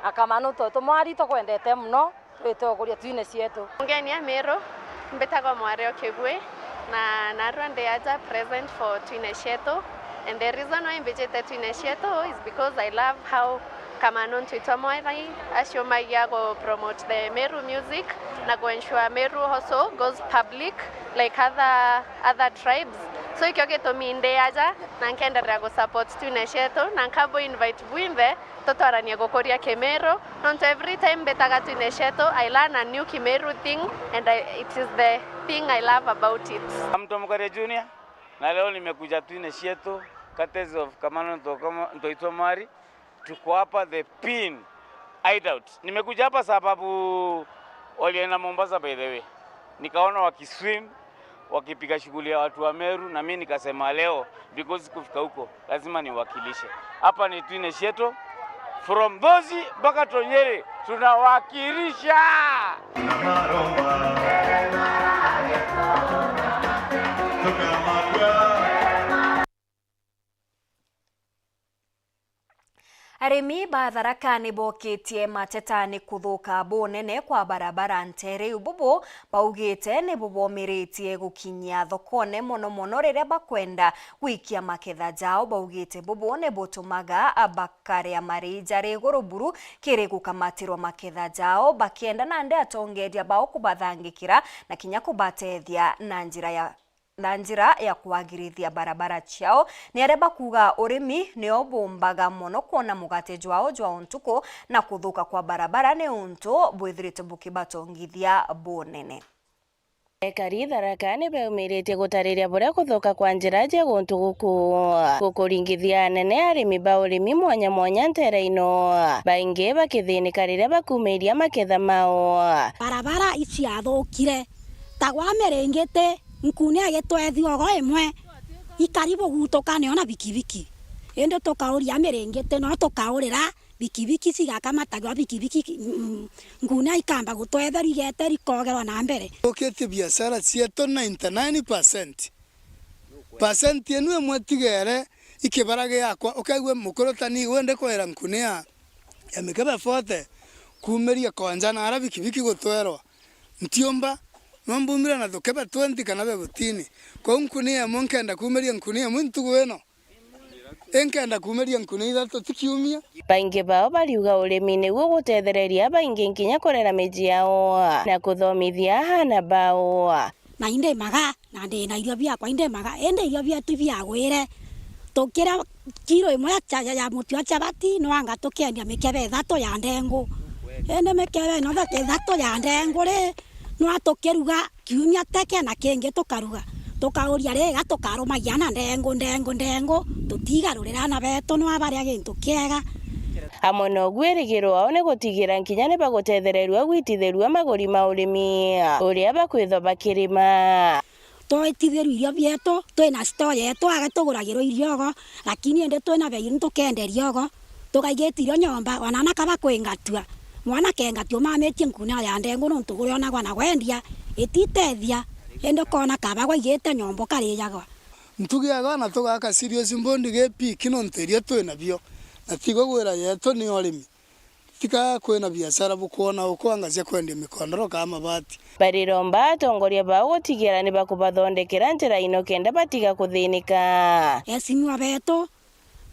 akamano to mwari to kwendete muno toyete okuria twine cietu ngeni ya Meru mbetagwa Mwario Kibwe na rwande aja present for twine cietu and the reason why mbejete twine cietu is because I love how Kamanon Twitomwai Ashomaya go promote the Meru music na go ensure Meru also goes public like other tribes so ikio gitumi ndeaja na nkenderea go support twine shetu na nkabo invite buinthe totwarania gukuria Kimeru nonto every time betaga twine shetu I learn a new Kimeru thing and it is the thing I love about it. Mtu Mkare Junior na leo nimekuja twine shetu Courtesy of Kamano Ntoito Mari. Tuko hapa the pin hideout. Nimekuja hapa sababu walienda Mombasa by the way. Nikaona wakiswim, wakipiga shughuli ya watu wa Meru na mimi nikasema leo because kufika huko lazima niwakilishe. Hapa ni twine shetu from Bozi mpaka Tonyere tunawakilisha. Arimi Batharaka ni bokitie matetani kuthuka bonene kwa barabara ntere ububo baugite ni bubomiritie gukinyia thokone mono riria bakwenda wikia maketha jao baugite bubo ne botumaga abakare amarija riguruburu kiri gukamatirwo maketha jao bakienda na nde atongeria bao kubathangikira na kinya kubatethia na njira ya kuagirithia barabara ciao ni areba kuga urimi nio bombaga mono kuona mugate jwao ntuko na kuthuka kwa barabara ne unto bwithirite bukibatongithia bonene. Ekari Tharaka ni beumirite gutariria buria kuthuka kwa njira je guntu gukuringithia nene arimi ba urimi mwanya ntere ino baingi bakithinika riria bakumiria maketha mao. Barabara ici athukire tagwa merengete nkune agitwethio go imwe ikaribo gutoka ne ona bikibiki endo tukauria merengete no tukaurira bikibiki cigakamataga bikibiki nkune ikamba gutwetheri gete rikogerwa na mbere ukete biashara cieto 99% enu emwe tigere ikibarage yakwa ukaigwe mukorotani wende kwera nkune ya mikebe fote kumeria konja na ara bikibiki gutwerwa ntiomba Nombumira na thukeba 20 kana be butini kwa nkunia monkenda kumeria nkunia muntu gweno enkenda kumeria nkunia ithato tikiumia baingi bao bariuga urimi niguo gutethereria baingi nkinya kurera miji yao na kuthomithia hana bao na inde maga na ndi na irio bia kwa inde maga ende irio bia tu bia gwire tukira kilo imwe ya mutu wa chabati no anga tukendia mikebe thato ya ndengu ende mikebe no thato ya ndengu ri no atokeruga kiumia teke na kenge tukaruga tukauria rega tukarumagia na ndengo tutigarurira na beto no abaria gintu kiega hamwe no gwirigirwo ao ni gutigira nkinya ni baguthethererua gwititherua maguri ma urimi uria bakwitho bakirima twititherua irio bietu twina store yetu agatuguragirwo iriogo lakini ende twina bei tukenderia ogo tukaigetirio nyomba wanana kaba kwingatua mwana kenga tio mametie nkuna ya ndengo no ntugure ona gwa na wendia ititethia endo kona kaba gwa igete nyombo kariyagwa ntugiaga na tugaka serious mbondi ge piki no nteria twina bio na tigo gwira yeto ni orimi tika kwena biashara bukuona ukwangazia kwendia mikondoro kama bati bariromba atongoria bao gutigira ni bakubathondekera njira ino kenda batiga kuthinika esinywa beto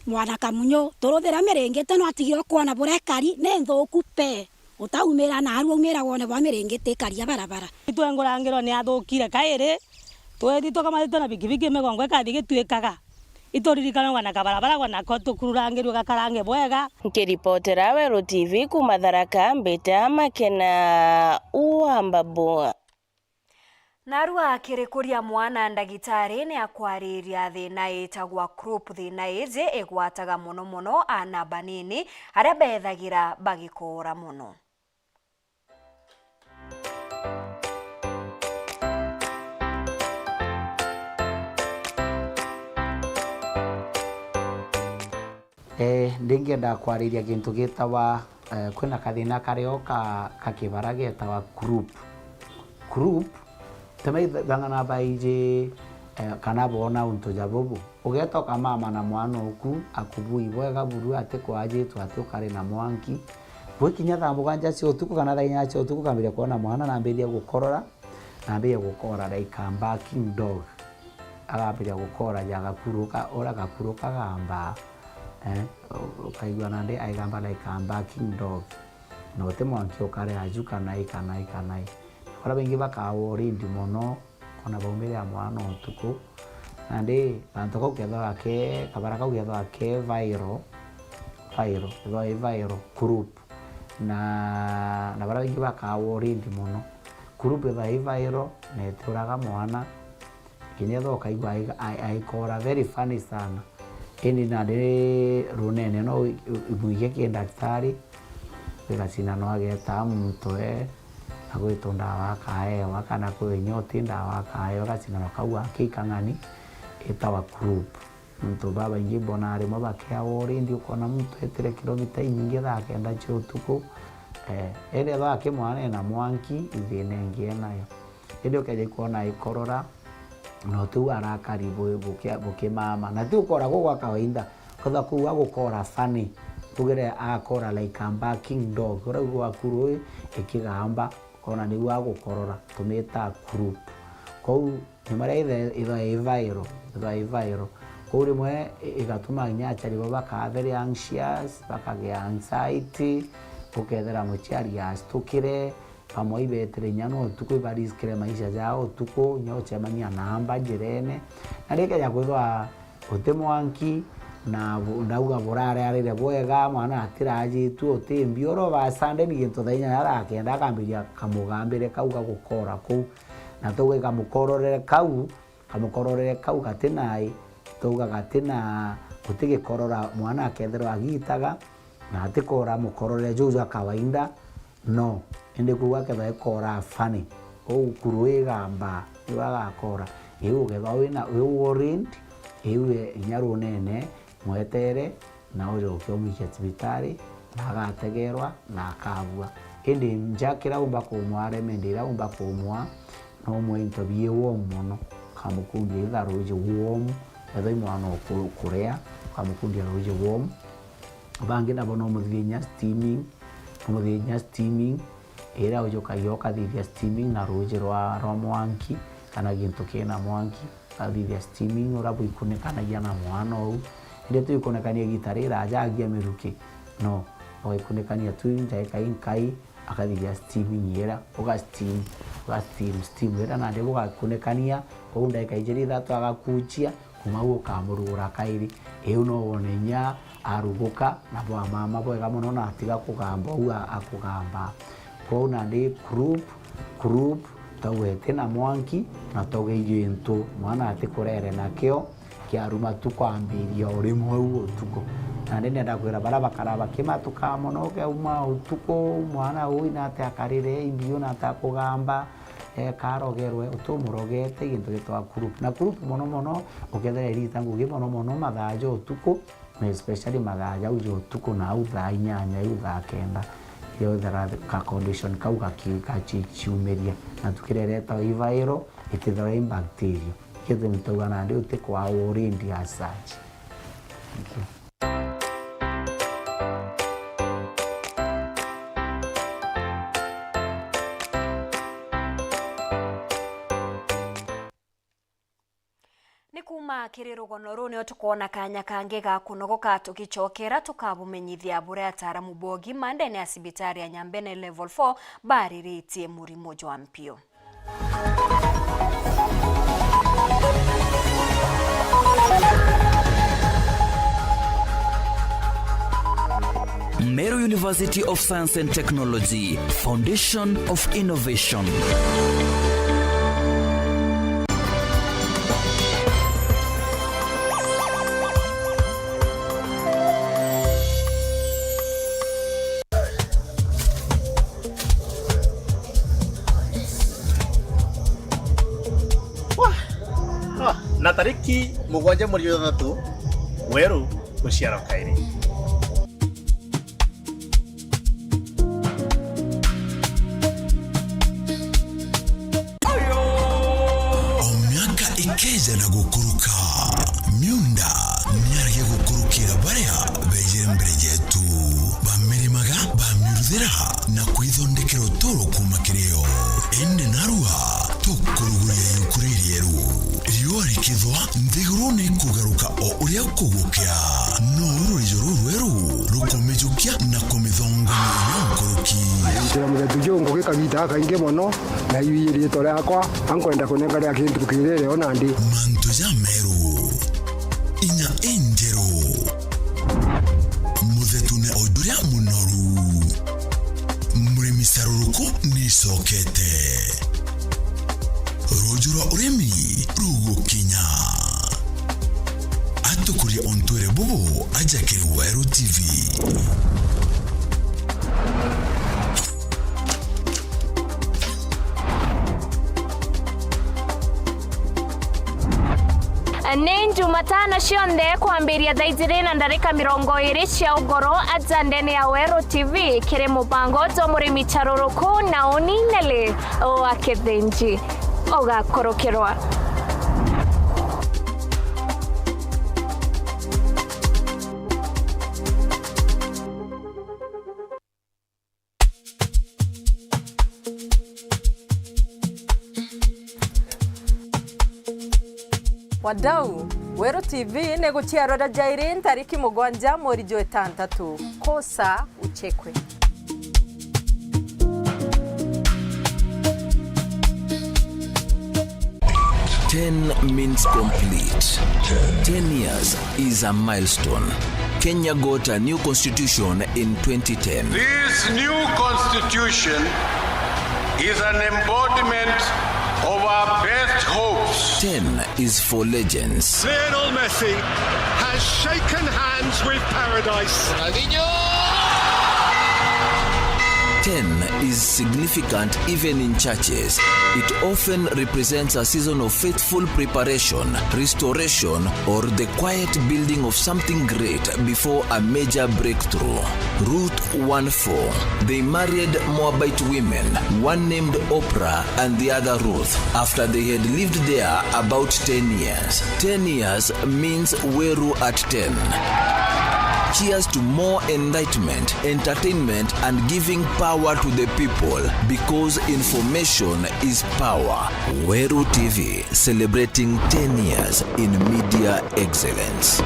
mwana kamunyo turuthira merengete no atigiro kuona burekari ne nthuku pe utaumira na aru umira wone bwa merengete karia barabara itwengurangirwo ni athukire kairi twethi tukamatito na bikibiki megongo kathi gitwikaga itoririkana na kabarabara gwana ko tukurangirwo gakarange bwega nkiripotera Weru TV kuma Tharaka mbeta Makena uambabua Narua kirikuria mwana ndagitari ni akwariria thina itagwa group thina ije igwataga muno ana banini haria bethagira bagikora muno. Ndingenda kwariria gintu gitawa kwina kathina kario kakibara getawa group temaithangana baije kana bona unto jabobu ugetoka mama na mwana oku akubui bwega buru ate kwajitu ate ukari na mwanki bwikinya thambo ganja cio tuku kana thainya cio tuku kambiria kuona mwana na mbiria gukorora na mbiria gukora like backing dog agabiria gukora jaga kuruka ora gakuruka gamba ukaigua nande aigamba like backing dog no te mwanki ukare ajuka nai ora bengi bakawo rindi mono ona baumire ya mwana utuku nandi bantu kau ketho ke kabara kau ketho ke viral group na bara ingi bakawori muno group etho viral na turaga mwana kinya tho kaigwa aikora very funny sana ini nandi runene no ibuige ki daktari bigacina no ageta mutwe agwito ndawa kaewa kana kwinyoti ndawa kaewa gacina no kaua kikang'ani itawa group mtu baba ingi bona ari mabakea wori ndi ukona mtu etire kilomita nyingi thake nda chutuku ende thake mwana na mwanki ithine ngie nayo ndio kaje kuona ikorora no tu arakaribu buke mama na tu ukora gwa kawaida kwa kuwa gukora funny tugere akora like backing dog ora gwa kuru ikigamba kona ni wa gukorora tumeta group kou ni mara itho viral kou rimwe igatuma nyachari baka very anxious bakagia anxiety ukethera muchari astukire pamwe ibetere nyano tuko ibariskire maisha yao tuko nyochemania namba jirene na reka ya kwithwa utemwanki na ndauga burare arire bwega mwana atiraji tu otimbio ba sande ni gintu thainya yarakenda akambiria kamugambire kauga gukora ku na tuwe kamukororere kau gatinai tuga gatina utige korora mwana akethero agitaga na atikora mukororere juja kawaida no ende kuwa ketha kora funny kuruiga mba iwaga kora iu getha wina worried iu nyaru nene mwetere na ujo kyomikia hospitali na agategerwa na akabua indi njakira umba kumware mendira umba kumwa no mwe interview wo muno kamukundi itharu ije wo etho mwana okurea kamukundi ije wo bangi na bono muthinya steaming era ujo kayoka thithia steaming na ruje rwa mwanki kana gintu kina mwanki thithia steaming ora buikunekanagia na mwana ou ndio tu ikonekania gitarira ajagia miruki no o ikonekania tu kai akathithia steaming era uga steam era na ndio ugakunekania ou ndeka ijeri thatu agakuchia kuma ukamurura kairi eu no wonenya aruguka na bwa mama bwega muno na atiga kugamba uga akugamba kwa na ndi group tawete na mwanki na togeije into mwana atikorere nakio kiaruma tukwambiria urimwe utuko na ndene ndakwira baraba karaba kima tukamono ke uma utuko mwana uina ate akarire imbio na takugamba karogerwe utumurogete gintu gitwa group na group mono ukethera irita ngugi mono mathajo utuko especially mathaja ujo utuko na utha inyanya utha kenda yo thara ka condition kau kachiumeria na tukirereta viral itithora bacteria kithe mtoga na ndio utekwa already as such. Thank you. Kuma kirirugono rune tukona kanya kange ga kunogoka tukichokera tukabumenyithia bure ataramu bogi mandene ya sibitari ya Nyambene level 4 bariritie murimo jwa mpio. Meru University of Science and Technology, Foundation of Innovation. Na tariki mugwanja mweri wa gatatu weru guciara kairi omyaka ikeja na gukuruka myunda myarage gukurukira baria beje mbere yetu bamirimaga bamyurudira na kwithondekera utoro kuma kireo ende narua tukuruguria yukuririyeru riori kithwa nthiguruni kugaruka o uria kugukea no rujuru rweru rukomejukia na komithonga nyokuruki ndira muthetu jongo gikagita kainge mono na yiri tore akwa ankwenda kunenga ria kintu kirire ona ndi mantu ya Meru inya enjero muthetune oduria munoru murimi saruruko ni sokete rojura uremi rugo kinya atukuria ontore bobo ajakiri Weru TV. Ni Jumatano cionde kwambiria thaa 2:20 cia ugoro ajandene ya Weru TV kiri mubango jo murimi charuruku na uninele wa kithinji ugakorokirwa. Wadau, Weru TV neguchiarora jairin tariki 7 mweri wa 6 kosa uchekwe. Ten means complete. 10 years is a milestone. Kenya got a new constitution in 2010. This new constitution is an embodiment of our best hopes. 10 is for legends. Lionel Messi has shaken hands with paradise. Ronaldinho! 10 is significant even in churches. It often represents a season of faithful preparation, restoration, or the quiet building of something great before a major breakthrough. Ruth 1:4. They married Moabite women, one named Oprah and the other Ruth, after they had lived there about 10 years. 10 years means Weru at 10. Cheers to more enlightenment, entertainment, and giving power to the people, because information is power. Weru TV, celebrating 10 years in media excellence.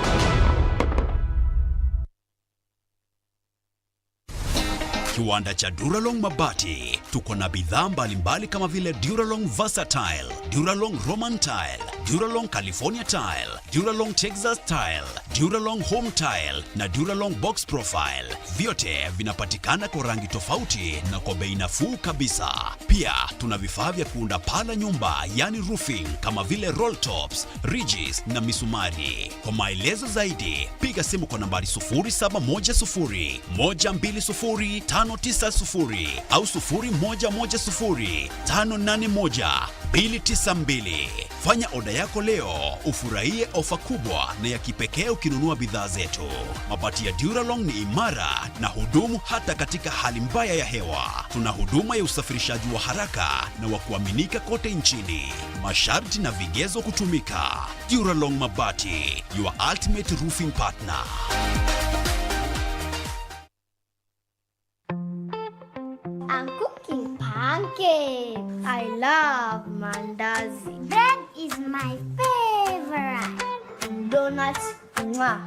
Kiwanda cha Duralong Mabati, tuko na bidhaa mbalimbali kama vile Duralong Versatile, Duralong Roman Tile, Duralong California Tile, Duralong Texas Tile, Duralong Home Tile na Duralong Box Profile. Vyote vinapatikana kwa rangi tofauti na kwa bei nafuu kabisa. Pia tuna vifaa vya kuunda paa la nyumba, yani roofing, kama vile roll tops, ridges na misumari. Kwa maelezo zaidi, piga simu kwa nambari 0710 120 590 au 0110 581 292. Fanya oda yako leo, ufurahie ofa kubwa na ya kipekee ukinunua bidhaa zetu. Mabati ya Duralong ni imara na hudumu hata katika hali mbaya ya hewa. Tuna huduma ya usafirishaji wa haraka na wa kuaminika kote nchini. Masharti na vigezo kutumika. Duralong Mabati, your ultimate roofing partner. I'm cooking pancakes. I love mandazi. Bread is my favorite. Donuts, mwah.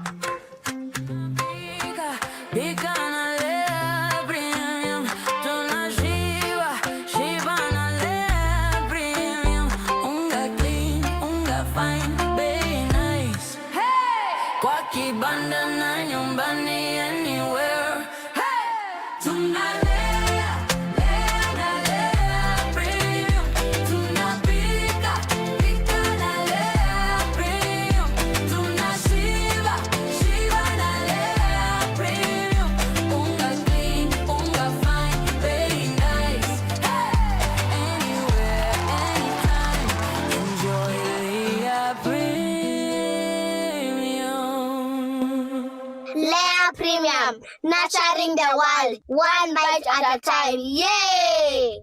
Nurturing the world, one bite at a time. Yay!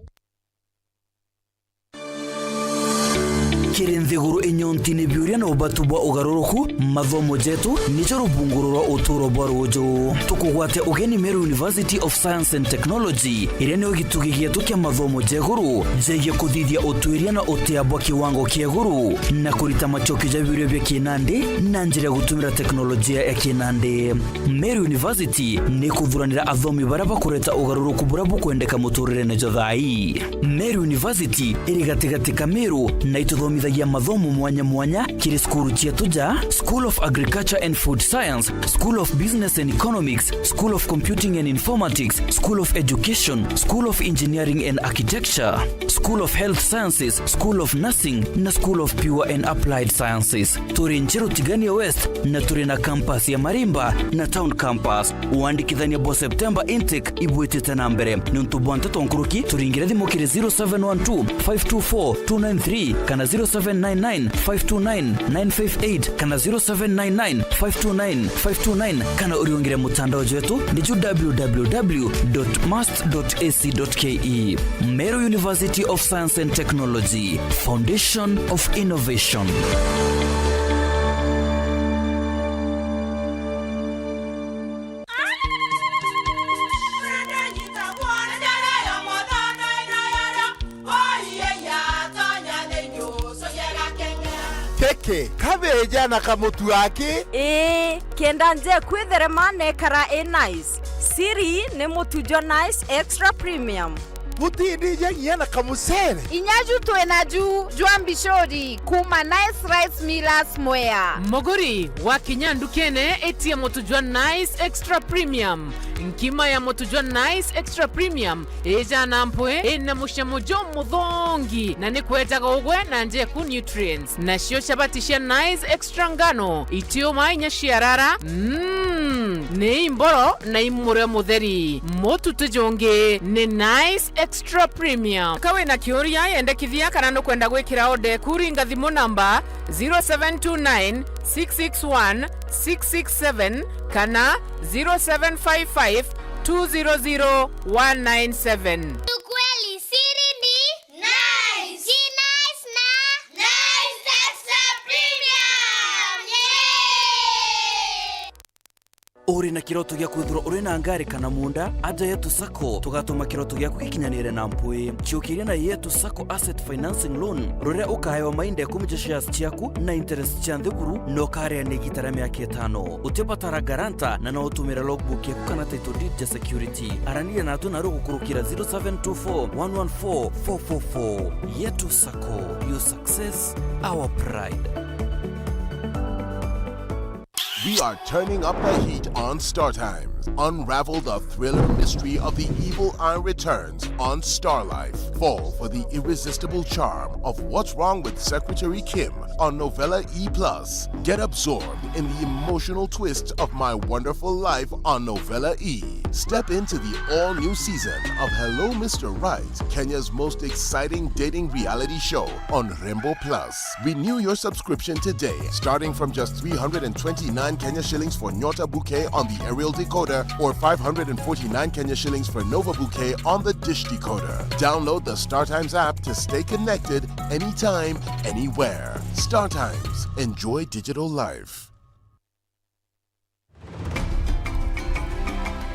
Kirinthiguru inyontini biuria na ubatu bwa ugaruruku mathomo jetu nicho rubungururo uturo bwa rujo tukugwate ugeni Meru University of Science and Technology iria ni gitugi gietu kia mathomo jeguru jegie kuthithia utwiria na utiabwa kiwango kieguru na kurita machoki ja biuria bya kinande na njira gutumira teknolojia ya kinande. Meru University ni kuthuranira athomi bara bakureta ugaruruku bura bukwendeka muturire ne jothai. Meru University iri gatigati ka Meru na ituthomitha ithomithanagia mathomo mwanya mwanya kiri skuru cietu ja School of Agriculture and Food Science, School of Business and Economics, School of Computing and Informatics, School of Education, School of Engineering and Architecture, School of Health Sciences, School of Nursing na School of Pure and Applied Sciences. Turi Njiru Tigania West na turi na campus ya Marimba na Town Campus. Uandikithania bo September intake ibwitite na mbere. Nuntubwante tonkuruki turingire thimukire 0712 524 293 kana 0799 529 958 kana 0799 529 529 kana uriongire mutandao wetu ni www.mast.ac.ke. Meru University of Science and Technology, Foundation of Innovation. Keke, kabeja na kamutu wake? Kenda nje kwitherema nekara nice. Siri ni mutujo nice extra premium. Mutindi nyana kamusere. Inyaju tuenaju juambishori kuma nice rice millers mwea. Mogori wa kinyandu kene eti ya motujwa nice extra premium. Nkima ya motujwa nice extra premium eja nampwe ena mushamojo mudhongi na nikweta gogwe na nje ku nutrients na shio shabatisha nice extra ngano itio mainya shiarara ne imboro na imure mutheri motu tujonge ne nice extra premium. Kawe na kioria yende kithia kana no kwenda gwikira ode kuringa thimu namba 0729 661 667 kana 0755 200 197. Ukweli siri ni nice. Ji nice na nice extra premium. Yeah! Uri na kiroto gya kwithura uri na ngari kana munda aja yetu sako tugatuma kiroto gya kugikinyanire na mpui ciukiria na yetu sako asset financing loan rore ukahewa mainde kumije shares ciaku na interest cia thiguru no kare ni gitarame ya 5 utibatara garanta na no utumira logbook yaku kana title deed ja security arania na tu na rugukurukira 0724 114 444 yetu sako, your success our pride. We are turning up the heat on Star Times. Unravel the thriller mystery of the evil eye returns on Star Life. Fall for the irresistible charm of What's Wrong with Secretary Kim on Novella E+. Get absorbed in the emotional twists of My Wonderful Life on Novella E. Step into the all-new season of Hello Mr. Right, Kenya's most exciting dating reality show on Rainbow Plus. Renew your subscription today, starting from just 329 Kenya shillings for Nyota Bouquet on the aerial decoder or 549 Kenya shillings for Nova Bouquet on the dish decoder. Download the StarTimes app to stay connected anytime, anywhere. StarTimes. Enjoy digital life.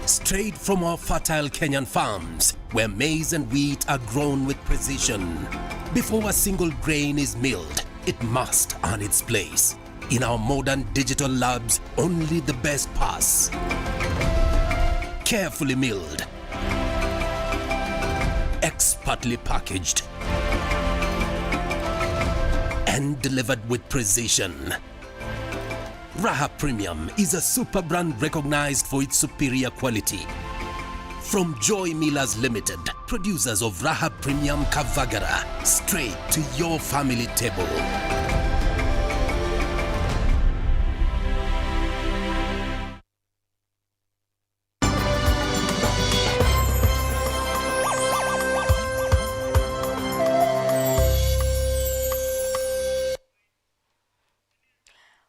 Straight from our fertile Kenyan farms, where maize and wheat are grown with precision. Before a single grain is milled, it must earn its place. In our modern digital labs, only the best pass. Carefully milled, expertly packaged, and delivered with precision. Raha Premium is a super brand recognized for its superior quality. From Joy Millers Limited, producers of Raha Premium Kavagara, straight to your family table.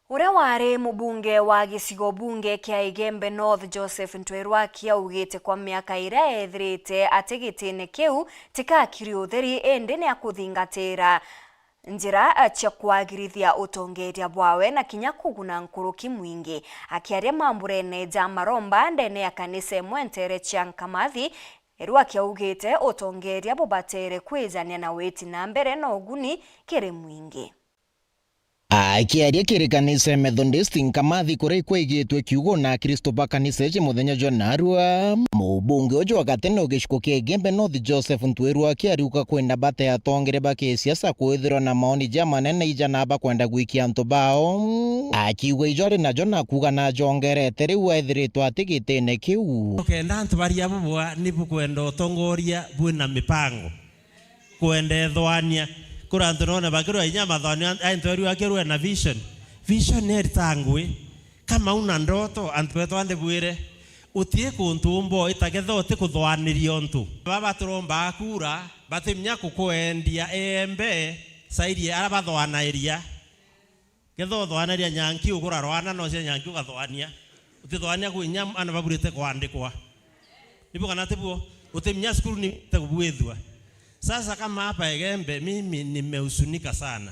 Uria wari mubunge wa gicigo bunge kia Igembe North Joseph Ntwerwa kiaugite kwa miaka ira ethirite ati gitine kiu tikakiri utheri ende ni akuthingatira njira cia kwagirithia utongeria bwawe na kinya kuguna nkuruki mwingi akiaria mamburene ja maromba ndene ya kanisa mwentere cia Nkamathi erwa kiaugite utongeria bubatere kwizania na weti na mbere na uguni kiri mwingi. Akiaria kiri kanisa Methodist nkamathi kuria ikwigitwe kiugo na Kristo ba kanisa eje muthenya jwa narua mubunge ujo wakatene ugishiko kia Gembe North Joseph Ntwiru akiariuka kwenda bata ya tongere ba kisiasa kwithirwa na maoni jamanene ijana ba kwenda gwikia antu bao akiuga ijori na jona kuga na jongerete riu ethiritwo atigitene kiu kenda antu baria bubwa nibu kwenda utongoria bwina mipango kwenda ethwania kurantu nona bakirwa inyama thwania aintori wakirwa na vision ni tangwe kama una ndoto antu wetu ande bwire utie kuntumbo itagetho uti kuthwaniria ontu baba turomba akura batimnya kukuendia embe saidi araba thwanairia getho thwanaria nyanki ugura rwana no cia nyanki ugathwania utithwania kwinya ana baburite kwandikwa nipo kana tibuo utimnya skuru ni tegubwethwa. Sasa kama hapa Egembe mimi nimeusunika sana.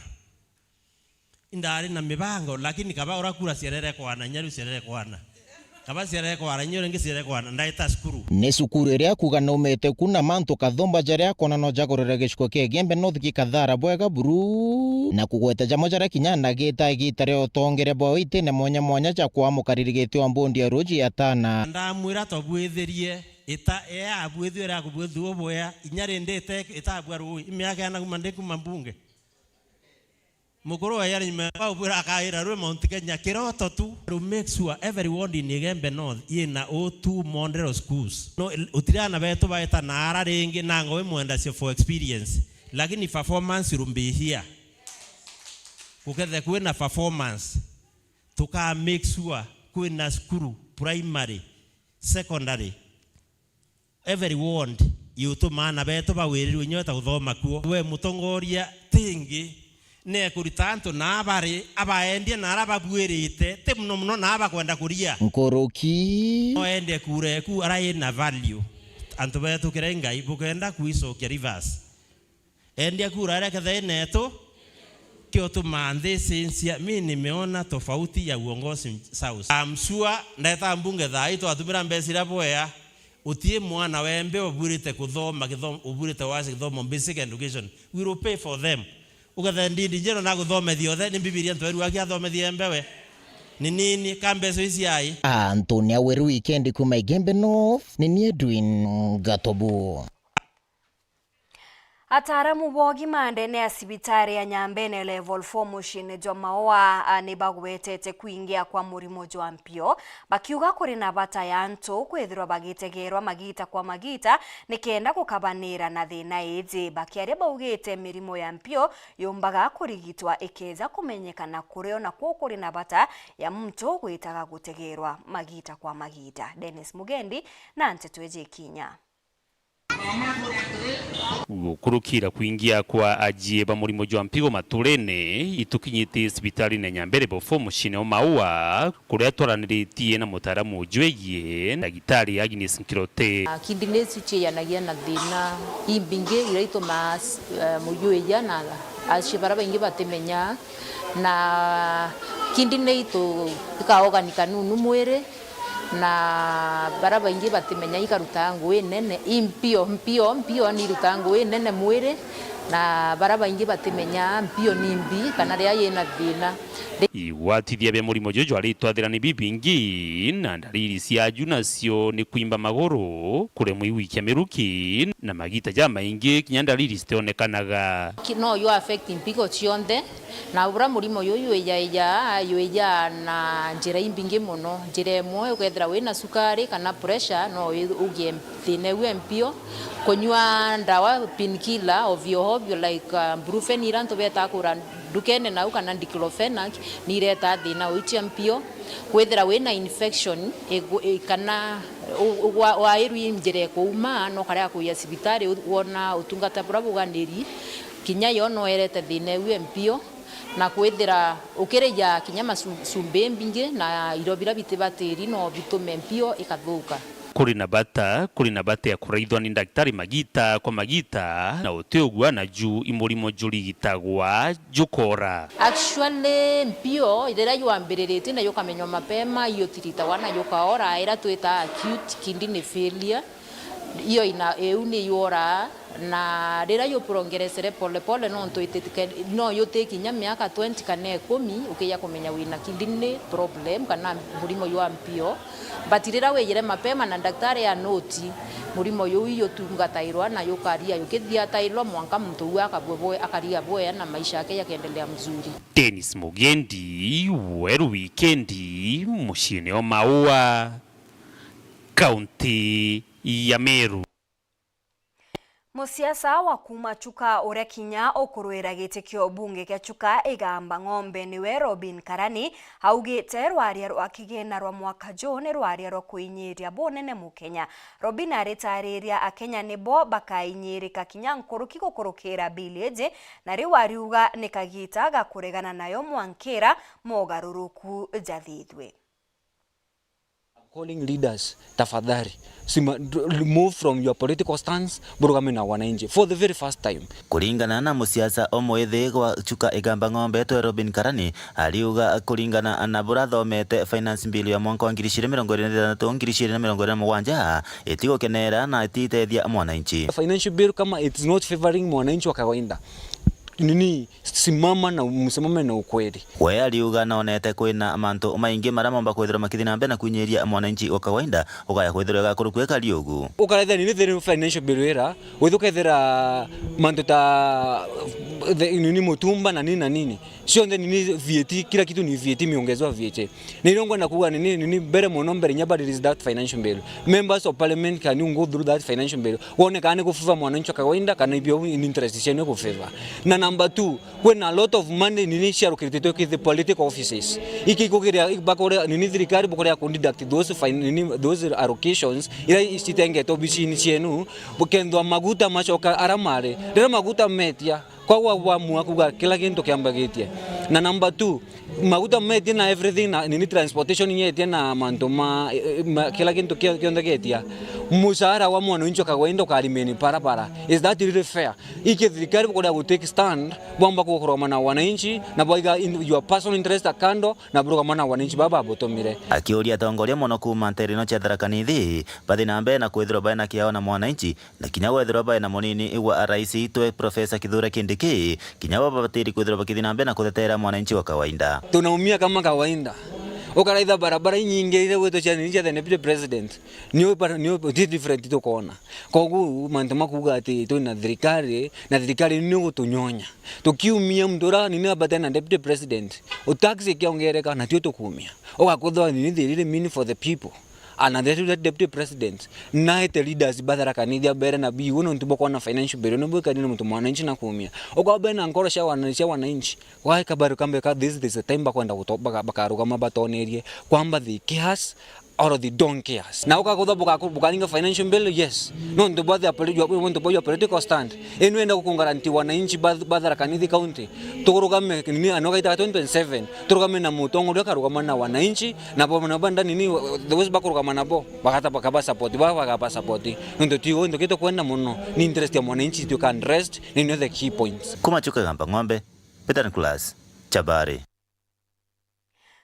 Indari na mibango lakini kaba urakura sierere kwana nyaru sierere kwana. Kaba sierere kwana nyaru ngi sierere kwana ndaita skuru. Ne sukuru ria kugana umete kuna manto kathomba jaria kona no jagorera gishiko kia Gembe North kikathara bwega buru na kugweta jamo jara kinyana gitare otongere bo itene mwanya cha kwamukaririgitwe mbondi ya roji ya tana. Ndamwira tobwetherie ita abwethira kubwethuo boya inyarendete itabwa rui imiaka na kumandeku mambunge mukuru yari mbura akaira rui Mount Kenya kiroto tu to make sure everyone in Gembe North ina O2 model schools no utirana beto baeta nara rengi nango mwenda for experience lakini performance rumbihia kukethe kuena performance tuka make sure kuena school primary secondary everyone yutumana beto bawirirwe nyota guthoma kuo we mutongoria tingi ne kuritanto na bare abaendie na arababwirite te muno na abakwenda kuria nkoroki no ende kure ku araye na value antu beto kirenga ibukenda kuisokia reverse endie kura ara kethe neto kioto mande sensia mimi nimeona tofauti ya uongozi South amsua ndeta mbunge thaito atumira mbesira boya utie mwana wembe oburite kuthoma oburite wasi kuthoma basic education we will pay for them ugathe ndindi njero na guthomethio the ni bibilia ntweru akiathomethia embewe ni nini kambeso isi ai Antonia weru weekend kuma Gembe North ni Edwin Gatobu. Ataramu bogi mandene ya sibitari ya Nyambene level 4 mushine jomaoa ni bagwetete kuingia kwa murimo jwa mpio bakiuga kuri na bata ya nto kwethirwa bagitegerwa magita kwa magita nikenda kukabanira na thina eje bakiare baugite mirimo ya mpio yombaga kurigitwa ikeza kumenyekana kureo na kuri na bata ya mto gwitaga gutegerwa magita kwa magita. Dennis Mugendi na Ntetweje Kinya. Kurukira kuingia kwa ajieba murimo jwa mpigo maturene itukinyite hospitali na Nyambere bofo mushine o maua kuria twaraniritie na mutaramu ujweye ndagitari Agnes Nkirote kindinesi che yanagia na thina imbinge iraito mas muyueya na ashibara bengi batemenya na kindineito ikaoganika nunu mwere na baraba ingi batimenya ikaruta ngwe nene impio ni ruta ngwe nene mwire na baraba ingi batimenya mpio nimbi kana ria yena thina iwatithia be murimo jojo aritwathira ni bibingi na ndariri cia nacio ni kuimba maguru kure muiwikia miruki na magita jama ingi kinya ndariri zionekanaga no you affecting pico chionde na ubra murimo yoyo ya na njira imbingi muno njira emwe ukethira wina sukari kana pressure no ugie thine we mpio kunywa ndawa painkiller ovyo like brufen iranto beta kura dukene na ukana diclofenac ni reta thina uitia mpio kwethira wina infection kana wairu njire kuuma no karia kuya sibitari wona utungata burabuganiri kinya yono erete thine we mpio na kwethira ukireja kinyama sumbe mbinge na irobira bitibatiri no bitume mpio ikathuka kuri na bata ya kuraithwa ni daktari magita kwa magita na uteugwa na juu imurimo juri gitagwa jukora actually mpio ithera yuambiririte na yukamenywa mapema iyo tirita wana yukaora ira twita acute kidney failure iyo ina euni yora na rira yo progressere pole pole no ntoitike no yoteki nya miaka 20 kana 10 ukiya kumenya wina kidney problem kana murimo yo ampio batirira weyere mapema na daktari ya noti murimo yo iyo tungatairwa na yo karia yo kithia tairwa mwanka mtu waka bweboe akaria boya na maisha yake yakaendelea mzuri. Dennis Mugendi, Weru Wikendi, mushine o Maua, kaunti ya Meru. Musiasa wa kuma Chuka uria kinya okurwira gitikio bunge kia Chuka igamba ng'ombe niwe Robin Karani augite rwaria rwa kigina rwa mwaka jone rwaria rwa kuinyiria bonene mu Kenya. Robin aritariria akenya nibo bakainyirika kinya nkuru kigukurukira bileje na riwariuga nikagita gakuregana nayo mwankira mogaruruku jathithwe. Calling leaders, tafadhali, move from your political stance, burugame na wananchi for the very first time. Kulingana na musiasa omwethe gwa Chuka igamba ng'ombe twe Robin Karani aliuga kulingana na burathomete finance bill ya mwaka wa 2023-2027 itigo kenera na ititethia mwananchi. Financial bill kama it's not favoring mwananchi wa kawaida. Nini simama na msimame na ukweli. We aliuga naonete kwina mantu maingi mara momba kwithira makithina mbe na kunyiria mwananchi wa kawaida ukaya kwithira gakurukweka liogu. Ukaretha ni the financial bill era withukethira mantu ta nini mutumba na nini sio nini VAT kila kitu ni VAT miongezwa VAT. Nilongwa na kuwa nini bere monombe nyaba is that financial bill. Members of parliament can go through that financial bill. Wone kane kufuva mwananchi wa kawaida kana ibyo interest shene kufuva. Na number 2, when a lot of money nini share credit to the political offices. Iki kugiria bakore nini thirikari bokore conduct those allocations ila isitenge to bishini chenu bukendwa maguta machoka aramare. Rera maguta metia kwa wamua kuga kila kintu kiambagitie. Na number 2, maguta metia na everything na nini transportation yetia na mantoma kila kintu kiondagetia. Musara wa mwananchi kawaida kalimeni para. Is that really fair? Iki thirikari bokore ku take stand bomba kukoroma na wananchi na boiga your personal interest akando na burugama na wananchi baba abotomire. Akiuria tongoria mono kuma nterino cha Tharaka-Nithi bathi na mbe na kwithirwa bae na kiao na mwananchi na kinya wethirwa bae na munini igwa rais itwe Profesa Kithure Kindiki kinya wabatiri kwithirwa bakithi na mbe na kutetera mwananchi wa kawaida. Tunaumia kama kawaida. Ukaraitha barabara nyingi ile wetu cha ninja the deputy president niyo different to kona kogu mantama kuga ati to na thirikari niyo gutunyonya tukiumia mndora nini abata na deputy president utaxi kiongereka na tio tukumia okakuthwa nini the mean for the people and the deputy president na the leaders Tharaka-Nithi bere na bi uno ntuboko na financial bill no bweka ni mtu mwananchi na kuumia okabe na ngoro sha wananchi wai kabaru kambe ka this is a time bakwenda kutoba bakaruga mabatonerie kwamba the chaos or the don't cares na ukakutha bukaninga financial bill yes no ntubo the political stand enwenda kukungaranti wananchi Tharaka-Nithi county turugame nini anokaita 2027 turugame na mutongo rio karugama na wananchi na bomana banda nini those bakurugama nabo bakata bakaba support bakaba support ndo tiwo ndo kito kwenda muno ni interest ya mwananchi to can rest ni the key points. Kuma Chuka gamba ng'ombe Peter Nicholas Chabari.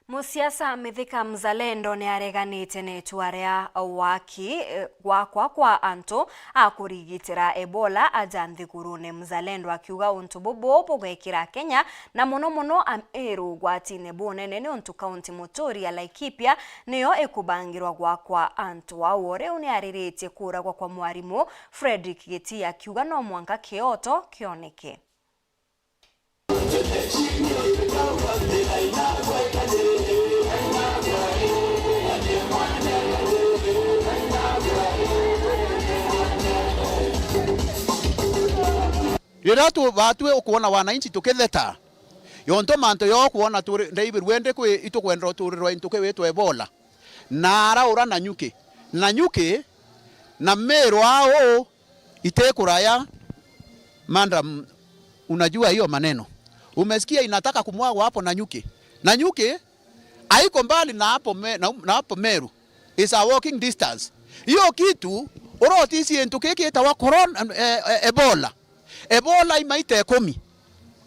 Musiasa Mithika Mzalendo ni areganite ni tuarea waki gwakwa kwa anto akurigitira Ebola ajanthigurune. Mzalendo akiuga untu bobo bugekira Kenya na muno Ameru gwatine bonene ni untu kaunti Muturi ya Laikipia niyo ekubangirwa gwakwa anto awore uni aririte kuragwa kwa mwarimu Frederick Giti akiuga no mwanka kioto kioneke. Yiratu batwe okuona wananchi tuketheta yonto manto yo kuona turi ndaibi wende kwe ito kwendro turirwa intuke wetu Ebola nara ura na nyuki na Meru ao itekuraya manda. Unajua hiyo maneno umesikia inataka kumwagwa hapo na nyuki haiko mbali na hapo Meru is a walking distance. Hiyo kitu urotisi entukeke etawa corona Ebola imaite 10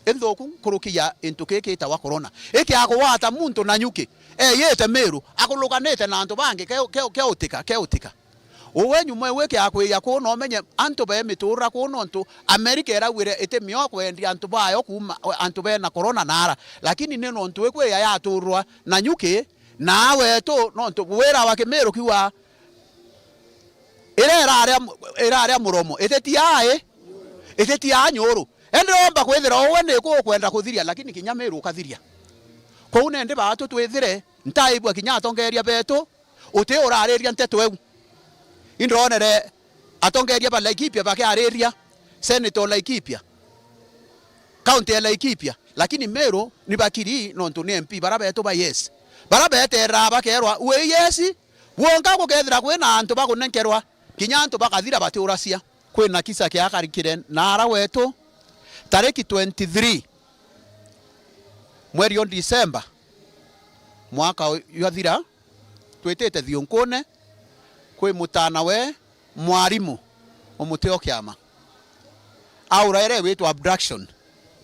endhoku kurukia entukeke etawa corona eki agwata muntu na nyuki yete Meru akulukanete na antu bange keotika owe nyuma weke akwe yako no menye anto be mitura ko nonto America era wire ete mio kwendi anto bayo kuma anto be na corona nara lakini neno nto ekwe ya turwa na nyuke nawe to nonto wera wake mero kiwa era aria muromo ete tia nyoro ende omba kwethira owe ne ko kwenda kuthiria lakini kinyameru ukathiria ko unende batu twethire ntaibwa kinya atongeria beto uti urariria nteto eu indronere atongeria ba Laikipia bake areria senator Laikipia county ya Laikipia lakini Meru ni bakiri nonto ni MP barabeto ba yes barabete raba kerwa we yes wonga ko kethira kwena antu bakunenkerwa kinya antu bakathira baturacia kwena kisa kya karikire nara wetu tariki 23 mweri wa Disemba mwaka yathira twetete thionkone kwe mutana we mwarimu omuteo kiama aura ere wetwa abduction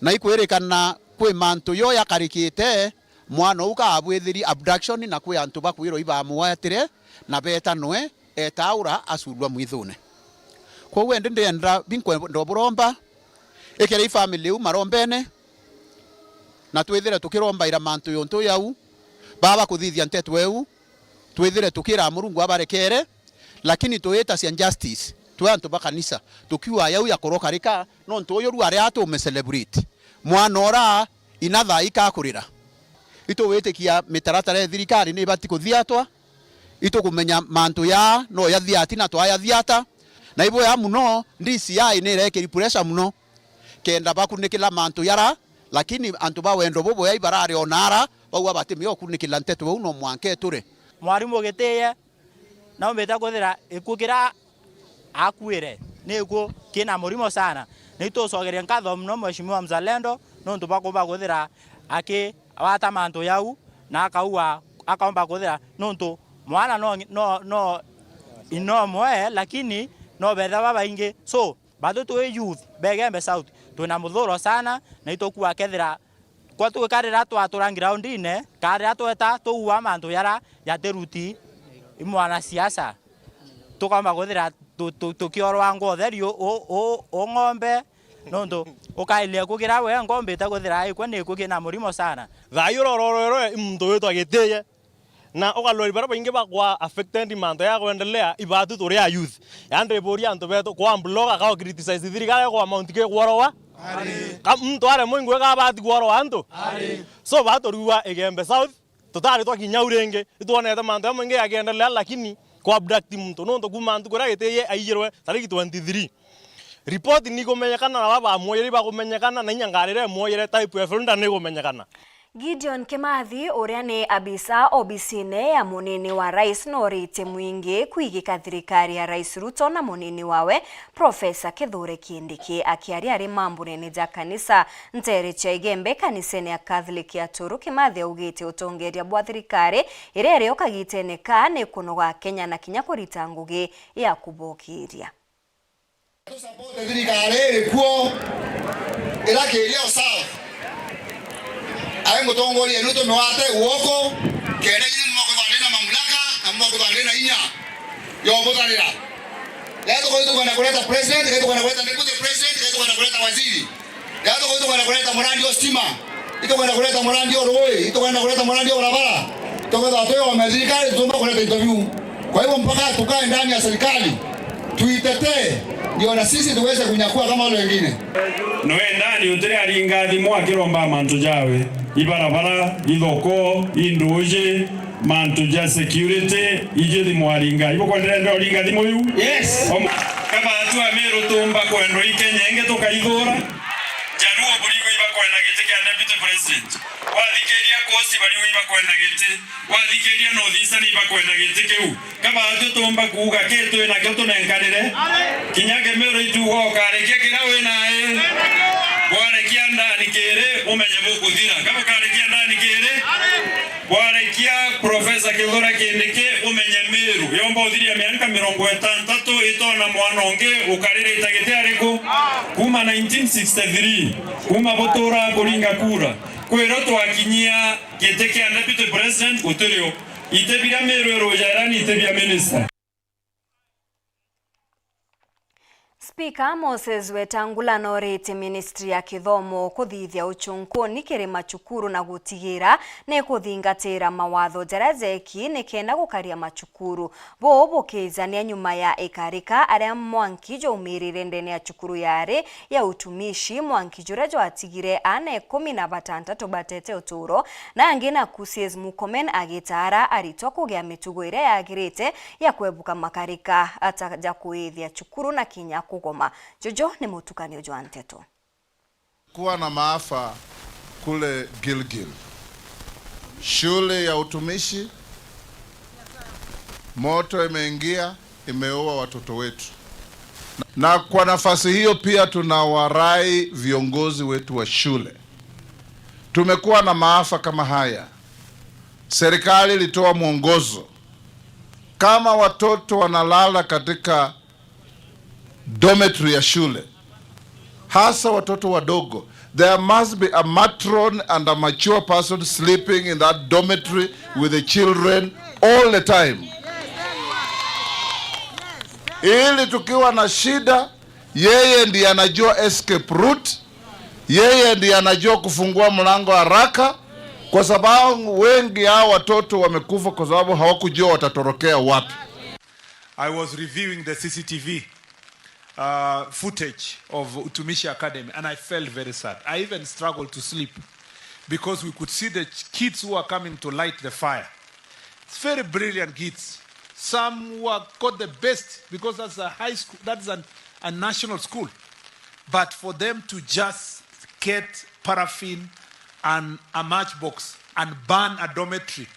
na ikwerekana kwe mantu yo yakarikite mwana uka abwethiri abduction na kwe antu bakwiro ibamuwatire na beta noe etaura asulwa mwithune kwa wende ndenda binkwe ndoburomba ekere family u marombene na twethire tukiromba ira mantu yonto yau baba kuthithia ntetu eu twethire tukira Murungu abarekere lakini toyeta cia justice twantu bakanisa tukiwa yau yakoroka rika no ntoyo ruare atu me celebrate mwana ora inatha ikakurira ito wetekia mitaratara thirikari ni bati kuthiatwa ito kumenya mantu ya no yathiati na twaya thiata na ibo ya muno ndisi ya ni rekeri pressure muno kenda bakunikila mantu yara lakini antu ba wendo bobo ya ibarare onara bawa batimio kunikila nteto uno mwanke ture mwarimu geteye na umbeta kuthira ikukira akwire niko kina murimo sana nito sogeria nkatho mno mheshimiwa mzalendo no ntubakomba kuthira aki awata mantu yau na akaua akaomba kuthira no ntu mwana no inomwe lakini no betha baba ingi so bado tu youth begembe south tuna muthuro sana na itokuwa kethira kwa tu karira tu aturangira undine karira tu eta tu wa mantu yara yateruti imwana siasa tukamba kuthira tukiorwa ngotherio o ng'ombe nondo ukaile kugira we ng'ombe ta kuthira ikwe ni kugina murimo sana thayurorororo imuntu wetu agiteye na ukalori bara bainge bakwa affected manto ya kuendelea ibatu turi ya youth yande boria anto beto kwa blog ka criticize thirikari kwa mount ke kworowa kam mtu are mwingu ka bati kworowa anto so bato ruwa egembe south tutari to kinyaurenge itwonete manto mwinge yagendelea lakini kwa abduct mtu nondo kumantu kora giteye ayirwe tariki 23 report ni kumenyekana na baba moyeri ba kumenyekana na nyangarire moyere type ya front ni kumenyekana Gideon Kimathi uria ni abisa obisine ya munini wa rais norite mwingi kuigika thirikari ya rais Ruto na munini wawe Profesa Kithure Kindiki akiaria ari mambunene ja kanisa ntere cha igembe kanisene ya Catholic ya Turu. Kimathi augite utongeria bwa thirikari ire ukagiteneka ni kunoga Kenya na kinya kurita ngugi ya kubokiria thirikari kuo irakiria usawa awe mutongori enuto nwate uoko kende nyine mwako bandena mamlaka na mwako bandena inya yobotarira yato ko kwenda kuleta president kaito kwenda kuleta deputy president kaito kwenda kuleta waziri yato ko kwenda kuleta mradi wa stima ito kwenda kuleta mradi wa roe ito kwenda kuleta mradi wa barabara ito kwenda watoe wa serikali tuomba kuleta interview kwa hivyo mpaka tukae ndani ya serikali tuitetee ndio na sisi tuweze kunyakua kama wale wengine noe ndani utire aringathi mwakiromba mantu jawe ibarabara ithoko induje mantu ja security ijethi mwaringa ibo kwendenda oringathi muyu yes kama atu amero tumba kwendo ikenya tukaithura jaruo burigo iba kwenda gite kya deputy president wathikeria kosi bari iba kwenda gite wathikeria no thisa ni iba kwenda gite kiu kama atu tumba kuuga ketu na ketu nenkanire kinyage mero itugo karekia kirawe nae bwarekia ndani kere umenye bukuthira kama karekia ndani kere bwarekia Profesa Kithure Kindiki umenye Meru yomba uthiria miaka 60 itona mwanonge ukarire itagite ariku kuma 1963 kuma botora kuringa kura kwero twakinyia gite kia deputy president uturio itebira Meru rojarani itebia minister Spika Moses Wetangula norite ministry ya kithomo kuthithia uchunkuni kirima chukuru na gutigira ne kuthingatira mawatho jarazeki ne kenda gukaria machukuru bo bukizania nyuma ya ikarika aria Mwangi umirire ndene ya chukuru yare ya utumishi Mwangi jurejo atigire ane 16 batete uturo na angina Kusies Mukomen agitara arito kugea mitugo ire yagirite ya kwebuka makarika ataja kuithia chukuru na kinya kugoma. Jojo ni mutukanio jwa Nteto. Kuwa na maafa kule Gilgil. Shule ya utumishi moto imeingia, imeua watoto wetu. Na kwa nafasi hiyo pia tunawarai viongozi wetu wa shule. Tumekuwa na maafa kama haya. Serikali ilitoa mwongozo. Kama watoto wanalala katika dormitory ya shule, hasa watoto wadogo, there must be a matron and a mature person sleeping in that dormitory with the children all the time. Ili tukiwa na shida, yeye ndiye anajua escape route, yeye ndiye anajua kufungua mlango haraka, kwa sababu wengi hao watoto wamekufa kwa sababu hawakujua watatorokea wapi. I was reviewing the CCTV footage of Utumishi Academy and I felt very sad. I even struggled to sleep because we could see the kids who are coming to light the fire. It's very brilliant kids. Some who have got the best because that's a high school, that's a national school. But for them to just get paraffin and a matchbox and burn a dormitory,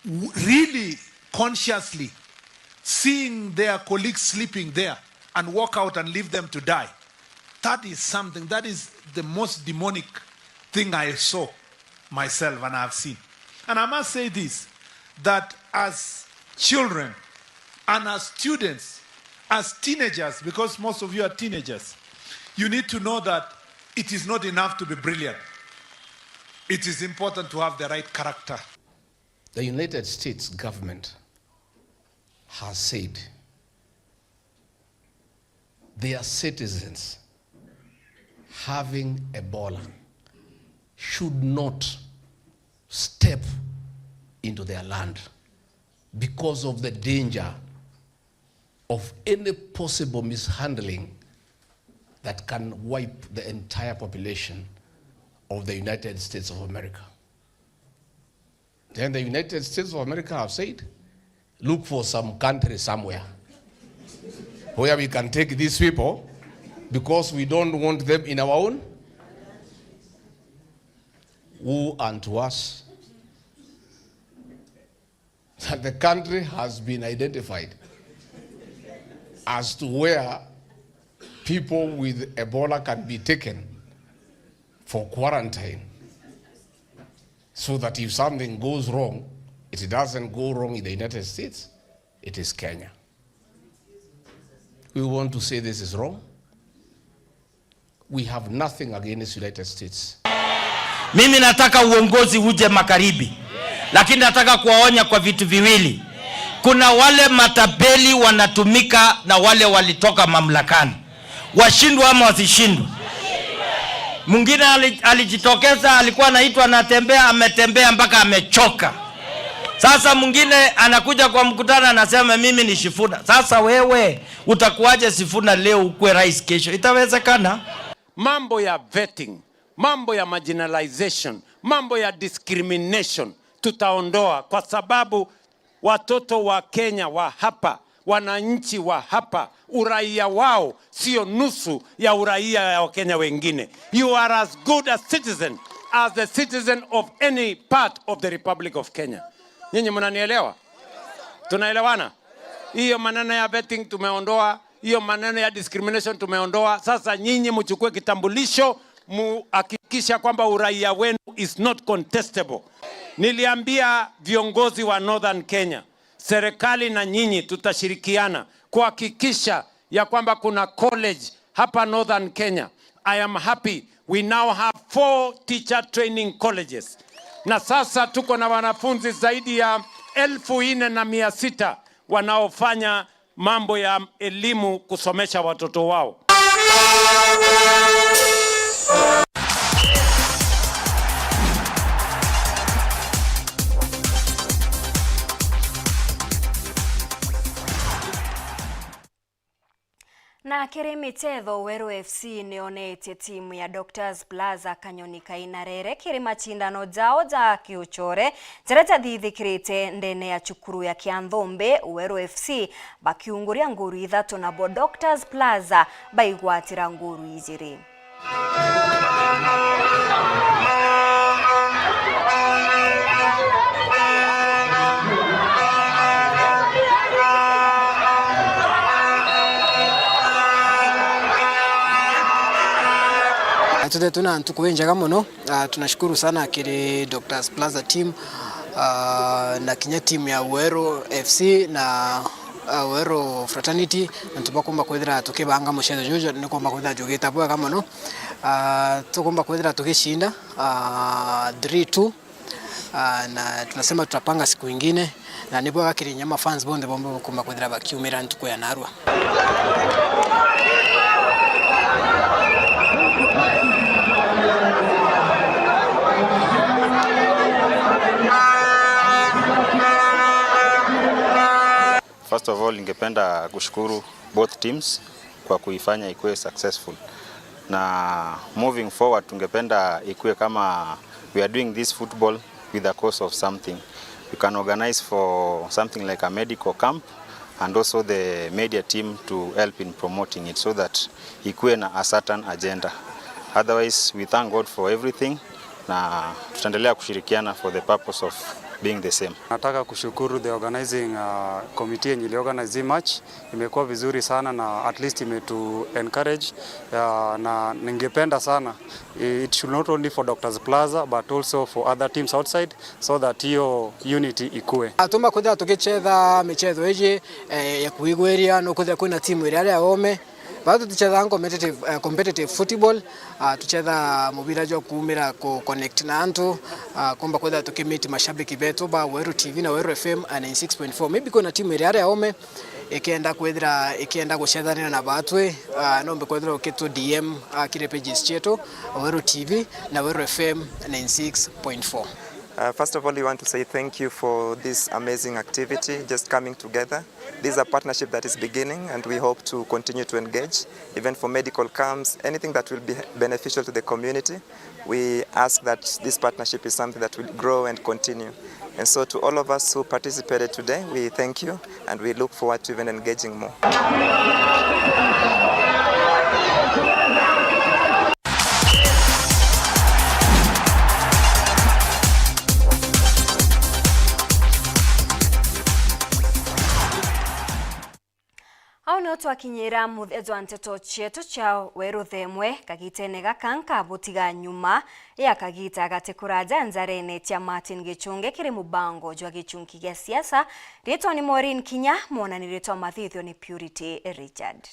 really consciously seeing their colleagues sleeping there and walk out and leave them to die, that is something, that is the most demonic thing I saw myself and I have seen. And I must say this, that as children and as students, as teenagers, because most of you are teenagers, you need to know that it is not enough to be brilliant. It is important to have the right character. The United States government has said their citizens having Ebola should not step into their land because of the danger of any possible mishandling that can wipe the entire population of the United States of America. Then the United States of America have said, look for some country somewhere where we can take these people because we don't want them in our own. Woe unto us that the country has been identified as to where people with Ebola can be taken for quarantine, so that if something goes wrong, it doesn't go wrong in the United States, it is Kenya. We want to say this is wrong. We have nothing against the United States. Mimi nataka uongozi uje magharibi, lakini nataka kuwaonya kwa vitu viwili. Kuna wale matabeli wanatumika na wale walitoka mamlakani. Washindwe ama wasishindwe. Mwingine alijitokeza, alikuwa anaitwa anatembea, ametembea mpaka amechoka. Sasa mwingine anakuja kwa mkutano anasema mimi ni Sifuna. Sasa wewe utakuwaje Sifuna leo ukue rais kesho? Itawezekana? Mambo ya vetting, mambo ya marginalization, mambo ya discrimination tutaondoa, kwa sababu watoto wa Kenya wa hapa, wananchi wa hapa, uraia wao sio nusu ya uraia ya Wakenya wengine. You are as good a citizen as the citizen of any part of the Republic of Kenya. Nyinyi mnanielewa? Tunaelewana? Hiyo maneno ya vetting tumeondoa, hiyo maneno ya discrimination tumeondoa. Sasa nyinyi mchukue kitambulisho, muhakikisha kwamba uraia wenu is not contestable. Niliambia viongozi wa Northern Kenya, serikali na nyinyi tutashirikiana kuhakikisha ya kwamba kuna college hapa Northern Kenya. I am happy we now have 4 teacher training colleges. Na sasa tuko na wanafunzi zaidi ya 4,600 wanaofanya mambo ya elimu, kusomesha watoto wao. Na kirimi tetho Weru FC neonetie timu ya Doctors Plaza Kanyoni Kainarere kiri machindano jao ja kiuchore jereta thithikirite ndene ya chukuru ya Kianthombe. Weru FC bakiunguria nguru ithatu na bo Doctors Plaza baigwatira nguru ijiri. Tuna ntukuenjaga muno, tunashukuru sana kiri Doctors Plaza team na kinya team ya Weru FC na Weru Fraternity ntubakumba kwithira tukibanga mushezo jojo nikomba kwithira jugita bwa kama no tukomba kwithira tukishinda 3-2 na tunasema tutapanga siku nyingine na nibo akiri nyama fans bonde bomba kumba kwithira bakiumira ntuko ya Narua. First of all, ningependa kushukuru both teams kwa kuifanya ikuwe successful. Na moving forward, tungependa ikuwe kama we are doing this football with a cause of something. We can organize for something like a medical camp and also the media team to help in promoting it so that ikuwe na a certain agenda. Otherwise, we thank God for everything na tutaendelea kushirikiana for the purpose of being the same. Nataka kushukuru the organizing committee yenye iliorganize match. Imekuwa vizuri sana na at least imetu encourage na ningependa sana it should not only for Doctors Plaza but also for other teams outside so that hiyo unity ikue. Atuma kuja tukicheza michezo hii ya kuigweria no kuja kuna timu ile ya Ome. Bado tucheza competitive football, tucheza mubira jo kuumira ku connect na antu kumba kwenda tukimiti mashabiki betu ba Weru TV na Weru FM 96.4. Maybe kuna timu ile ya Ome ikienda kucheza na batwe nombe kwenda kitu DM kile pages chetu Weru TV na Weru FM 96.4. First of all, we want to say thank you for this amazing activity, just coming together. This is a partnership that is beginning and we hope to continue to engage, even for medical camps, anything that will be beneficial to the community. We ask that this partnership is something that will grow and continue. And so to all of us who participated today, we thank you and we look forward to even engaging more. Auno twakinyira muthejo anteto chetu cha Weru themwe kagitene gakanka butiga nyuma ya kagita gatekuraja nzarene tia Martin Gichunge kiri mubango jwa gichunki gya siasa. Rito ni Maureen Kinya, mwana ni Rito Mathithio ni Purity Richard.